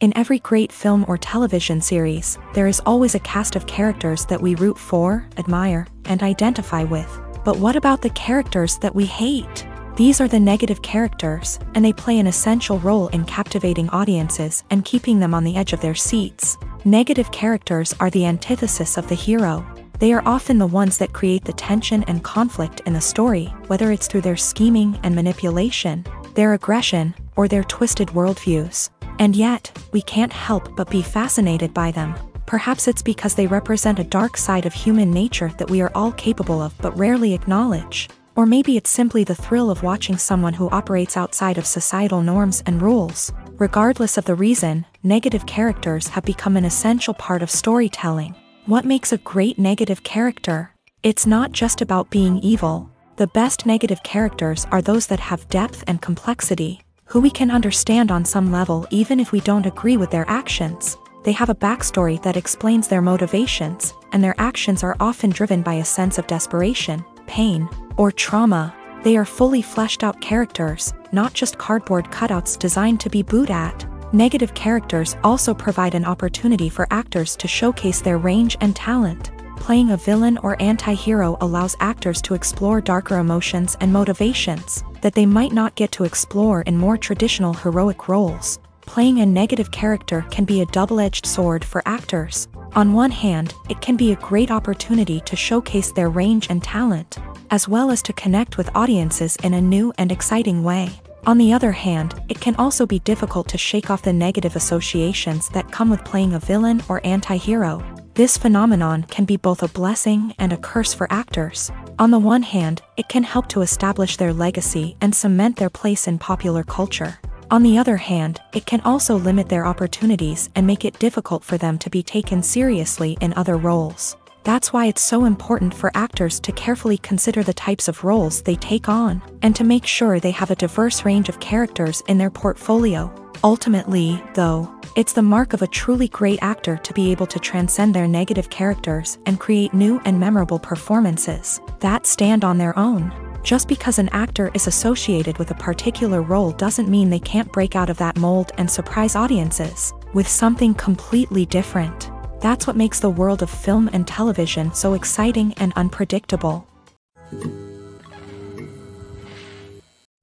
In every great film or television series, there is always a cast of characters that we root for, admire, and identify with. But what about the characters that we hate? These are the negative characters, and they play an essential role in captivating audiences and keeping them on the edge of their seats. Negative characters are the antithesis of the hero. They are often the ones that create the tension and conflict in the story, whether it's through their scheming and manipulation, their aggression, or their twisted worldviews. And yet, we can't help but be fascinated by them. Perhaps it's because they represent a dark side of human nature that we are all capable of but rarely acknowledge. Or maybe it's simply the thrill of watching someone who operates outside of societal norms and rules. Regardless of the reason, negative characters have become an essential part of storytelling. What makes a great negative character? It's not just about being evil. The best negative characters are those that have depth and complexity, who we can understand on some level even if we don't agree with their actions. They have a backstory that explains their motivations, and their actions are often driven by a sense of desperation, pain, or trauma. They are fully fleshed out characters, not just cardboard cutouts designed to be booed at. Negative characters also provide an opportunity for actors to showcase their range and talent. Playing a villain or anti-hero allows actors to explore darker emotions and motivations that they might not get to explore in more traditional heroic roles. Playing a negative character can be a double-edged sword for actors. On one hand, it can be a great opportunity to showcase their range and talent, as well as to connect with audiences in a new and exciting way. On the other hand, it can also be difficult to shake off the negative associations that come with playing a villain or anti-hero. This phenomenon can be both a blessing and a curse for actors. On the one hand, it can help to establish their legacy and cement their place in popular culture. On the other hand, it can also limit their opportunities and make it difficult for them to be taken seriously in other roles. That's why it's so important for actors to carefully consider the types of roles they take on, and to make sure they have a diverse range of characters in their portfolio. Ultimately, though, it's the mark of a truly great actor to be able to transcend their negative characters and create new and memorable performances that stand on their own. Just because an actor is associated with a particular role doesn't mean they can't break out of that mold and surprise audiences with something completely different. That's what makes the world of film and television so exciting and unpredictable.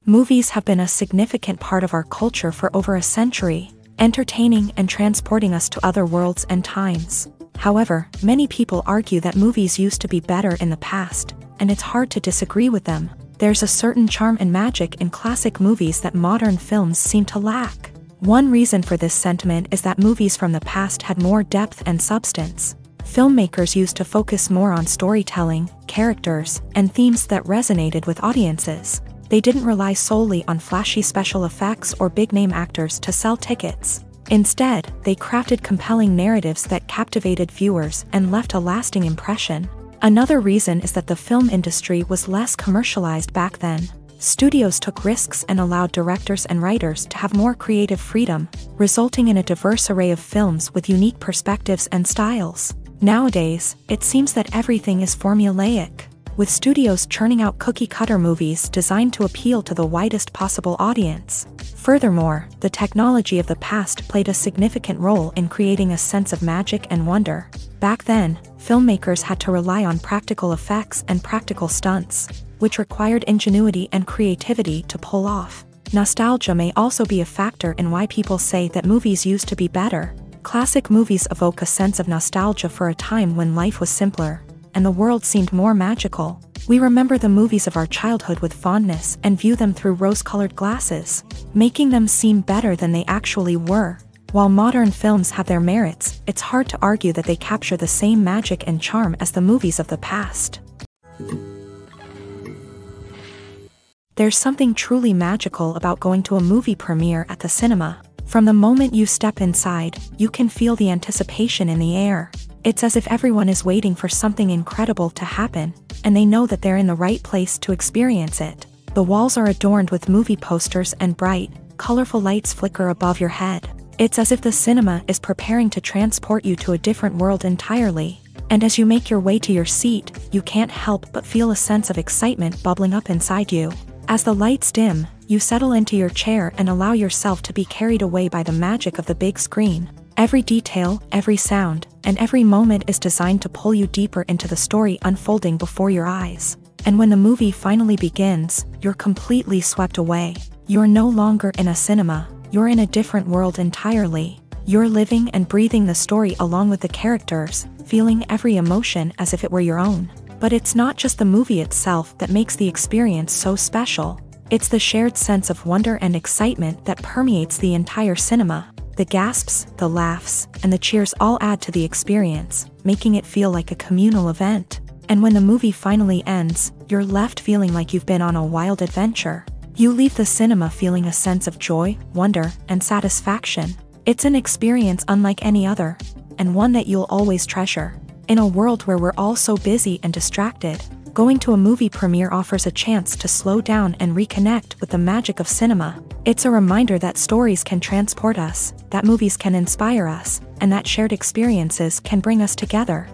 Movies have been a significant part of our culture for over a century, entertaining and transporting us to other worlds and times. However, many people argue that movies used to be better in the past, and it's hard to disagree with them. There's a certain charm and magic in classic movies that modern films seem to lack. One reason for this sentiment is that movies from the past had more depth and substance. Filmmakers used to focus more on storytelling, characters, and themes that resonated with audiences. They didn't rely solely on flashy special effects or big-name actors to sell tickets. Instead, they crafted compelling narratives that captivated viewers and left a lasting impression. Another reason is that the film industry was less commercialized back then. Studios took risks and allowed directors and writers to have more creative freedom, resulting in a diverse array of films with unique perspectives and styles. Nowadays, it seems that everything is formulaic, with studios churning out cookie-cutter movies designed to appeal to the widest possible audience. Furthermore, the technology of the past played a significant role in creating a sense of magic and wonder. Back then, filmmakers had to rely on practical effects and practical stunts, which required ingenuity and creativity to pull off. Nostalgia may also be a factor in why people say that movies used to be better. Classic movies evoke a sense of nostalgia for a time when life was simpler, and the world seemed more magical. We remember the movies of our childhood with fondness and view them through rose-colored glasses, making them seem better than they actually were. While modern films have their merits, it's hard to argue that they capture the same magic and charm as the movies of the past. There's something truly magical about going to a movie premiere at the cinema. From the moment you step inside, you can feel the anticipation in the air. It's as if everyone is waiting for something incredible to happen, and they know that they're in the right place to experience it. The walls are adorned with movie posters and bright, colorful lights flicker above your head. It's as if the cinema is preparing to transport you to a different world entirely. And as you make your way to your seat, you can't help but feel a sense of excitement bubbling up inside you. As the lights dim, you settle into your chair and allow yourself to be carried away by the magic of the big screen. Every detail, every sound, and every moment is designed to pull you deeper into the story unfolding before your eyes. And when the movie finally begins, you're completely swept away. You're no longer in a cinema, you're in a different world entirely. You're living and breathing the story along with the characters, feeling every emotion as if it were your own. But it's not just the movie itself that makes the experience so special. It's the shared sense of wonder and excitement that permeates the entire cinema. The gasps, the laughs, and the cheers all add to the experience, making it feel like a communal event. And when the movie finally ends, you're left feeling like you've been on a wild adventure. You leave the cinema feeling a sense of joy, wonder, and satisfaction. It's an experience unlike any other, and one that you'll always treasure. In a world where we're all so busy and distracted, going to a movie premiere offers a chance to slow down and reconnect with the magic of cinema. It's a reminder that stories can transport us, that movies can inspire us, and that shared experiences can bring us together.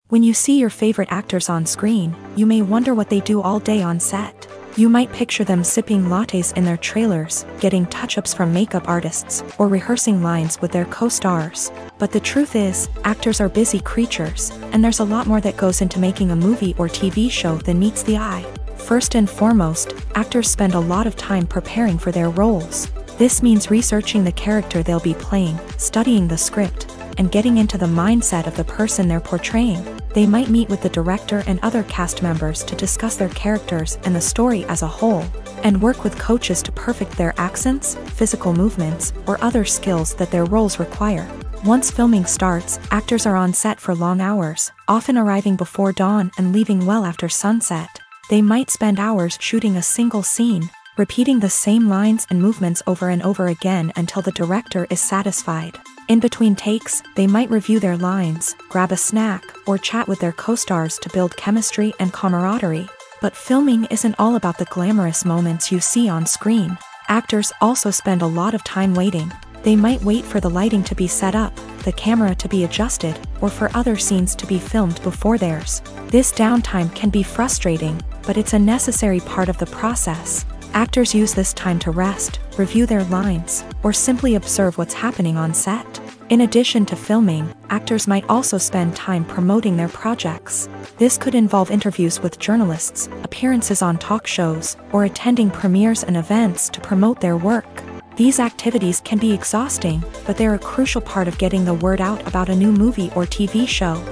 When you see your favorite actors on screen, you may wonder what they do all day on set. You might picture them sipping lattes in their trailers, getting touch-ups from makeup artists, or rehearsing lines with their co-stars. But the truth is, actors are busy creatures, and there's a lot more that goes into making a movie or TV show than meets the eye. First and foremost, actors spend a lot of time preparing for their roles. This means researching the character they'll be playing, studying the script, and getting into the mindset of the person they're portraying. They might meet with the director and other cast members to discuss their characters and the story as a whole, and work with coaches to perfect their accents, physical movements, or other skills that their roles require. Once filming starts, actors are on set for long hours, often arriving before dawn and leaving well after sunset. They might spend hours shooting a single scene, repeating the same lines and movements over and over again until the director is satisfied. In between takes, they might review their lines, grab a snack, or chat with their co-stars to build chemistry and camaraderie. But filming isn't all about the glamorous moments you see on screen. Actors also spend a lot of time waiting. They might wait for the lighting to be set up, the camera to be adjusted, or for other scenes to be filmed before theirs. This downtime can be frustrating, but it's a necessary part of the process. Actors use this time to rest, review their lines, or simply observe what's happening on set. In addition to filming, actors might also spend time promoting their projects. This could involve interviews with journalists, appearances on talk shows, or attending premieres and events to promote their work. These activities can be exhausting, but they're a crucial part of getting the word out about a new movie or TV show.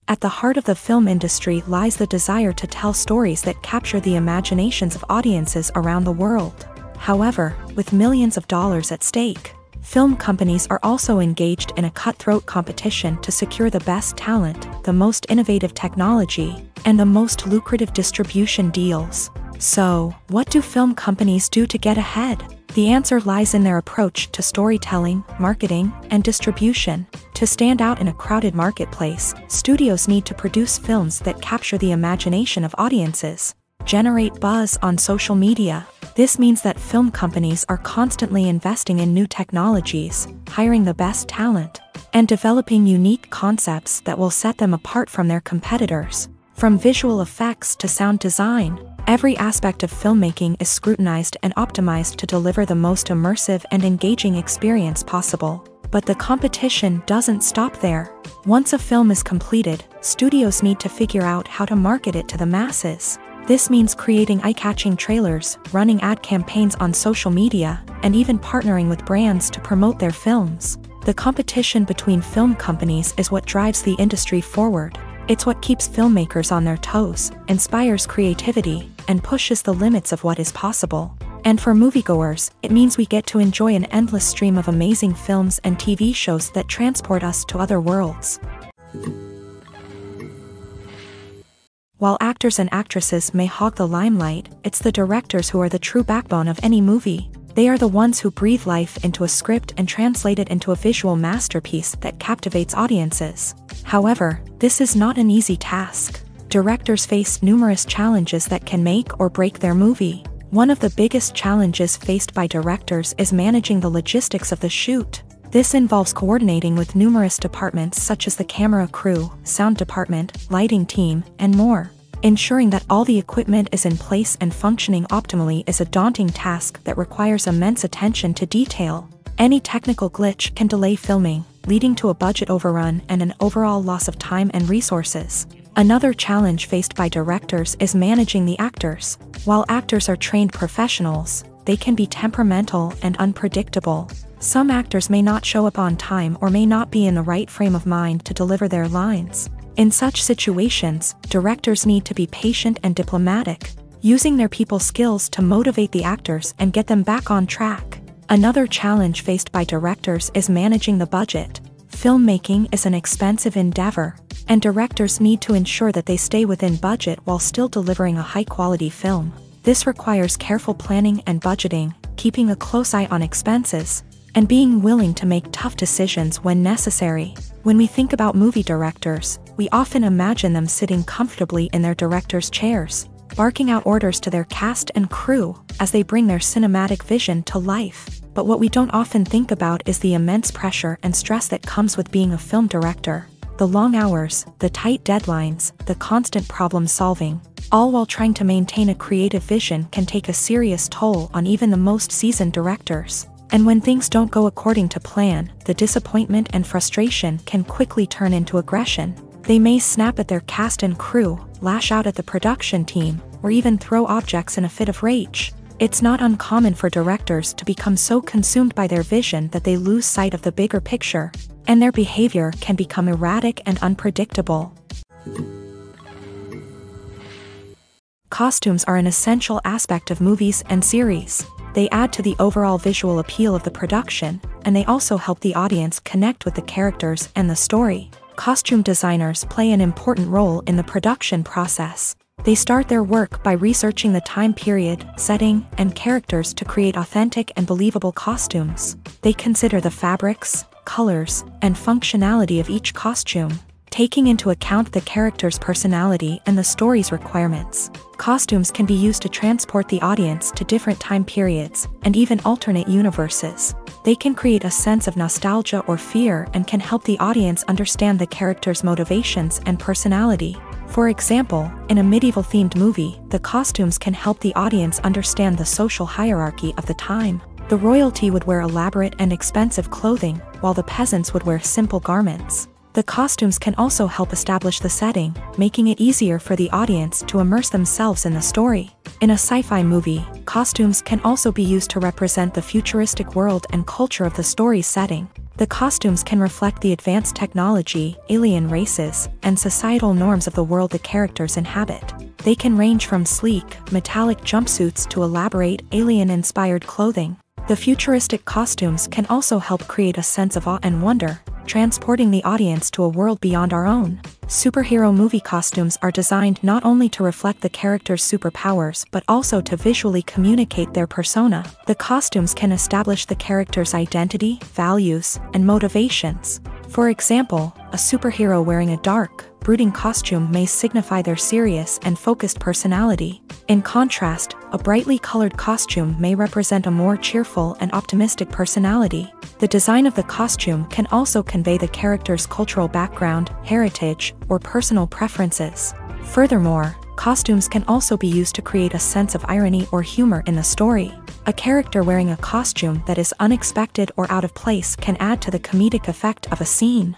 At the heart of the film industry lies the desire to tell stories that capture the imaginations of audiences around the world. However, with millions of dollars at stake, film companies are also engaged in a cutthroat competition to secure the best talent, the most innovative technology, and the most lucrative distribution deals. So, what do film companies do to get ahead? The answer lies in their approach to storytelling, marketing, and distribution. To stand out in a crowded marketplace, studios need to produce films that capture the imagination of audiences, generate buzz on social media. This means that film companies are constantly investing in new technologies, hiring the best talent, and developing unique concepts that will set them apart from their competitors. From visual effects to sound design, every aspect of filmmaking is scrutinized and optimized to deliver the most immersive and engaging experience possible. But the competition doesn't stop there. Once a film is completed, studios need to figure out how to market it to the masses. This means creating eye-catching trailers, running ad campaigns on social media, and even partnering with brands to promote their films. The competition between film companies is what drives the industry forward. It's what keeps filmmakers on their toes, inspires creativity, and pushes the limits of what is possible. And for moviegoers, it means we get to enjoy an endless stream of amazing films and TV shows that transport us to other worlds. While actors and actresses may hog the limelight, it's the directors who are the true backbone of any movie. They are the ones who breathe life into a script and translate it into a visual masterpiece that captivates audiences. However, this is not an easy task. Directors face numerous challenges that can make or break their movie. One of the biggest challenges faced by directors is managing the logistics of the shoot. This involves coordinating with numerous departments such as the camera crew, sound department, lighting team, and more. Ensuring that all the equipment is in place and functioning optimally is a daunting task that requires immense attention to detail. Any technical glitch can delay filming, leading to a budget overrun and an overall loss of time and resources. Another challenge faced by directors is managing the actors. While actors are trained professionals, they can be temperamental and unpredictable. Some actors may not show up on time or may not be in the right frame of mind to deliver their lines. In such situations, directors need to be patient and diplomatic, using their people skills to motivate the actors and get them back on track. Another challenge faced by directors is managing the budget. Filmmaking is an expensive endeavor, and directors need to ensure that they stay within budget while still delivering a high-quality film. This requires careful planning and budgeting, keeping a close eye on expenses, and being willing to make tough decisions when necessary. When we think about movie directors, we often imagine them sitting comfortably in their director's chairs, barking out orders to their cast and crew as they bring their cinematic vision to life. But what we don't often think about is the immense pressure and stress that comes with being a film director. The long hours, the tight deadlines, the constant problem solving, all while trying to maintain a creative vision can take a serious toll on even the most seasoned directors. And when things don't go according to plan, the disappointment and frustration can quickly turn into aggression. They may snap at their cast and crew, lash out at the production team, or even throw objects in a fit of rage. It's not uncommon for directors to become so consumed by their vision that they lose sight of the bigger picture, and their behavior can become erratic and unpredictable. Costumes are an essential aspect of movies and series. They add to the overall visual appeal of the production, and they also help the audience connect with the characters and the story. Costume designers play an important role in the production process. They start their work by researching the time period, setting, and characters to create authentic and believable costumes. They consider the fabrics, colors, and functionality of each costume, taking into account the character's personality and the story's requirements. Costumes can be used to transport the audience to different time periods and even alternate universes. They can create a sense of nostalgia or fear and can help the audience understand the character's motivations and personality. For example, in a medieval-themed movie, the costumes can help the audience understand the social hierarchy of the time. The royalty would wear elaborate and expensive clothing, while the peasants would wear simple garments. The costumes can also help establish the setting, making it easier for the audience to immerse themselves in the story. In a sci-fi movie, costumes can also be used to represent the futuristic world and culture of the story's setting. The costumes can reflect the advanced technology, alien races, and societal norms of the world the characters inhabit. They can range from sleek, metallic jumpsuits to elaborate, alien-inspired clothing. The futuristic costumes can also help create a sense of awe and wonder, transporting the audience to a world beyond our own. Superhero movie costumes are designed not only to reflect the character's superpowers but also to visually communicate their persona. The costumes can establish the character's identity, values, and motivations. For example, a superhero wearing a dark, brooding costume may signify their serious and focused personality. In contrast, a brightly colored costume may represent a more cheerful and optimistic personality. The design of the costume can also convey the character's cultural background, heritage, or personal preferences. Furthermore, costumes can also be used to create a sense of irony or humor in the story. A character wearing a costume that is unexpected or out of place can add to the comedic effect of a scene.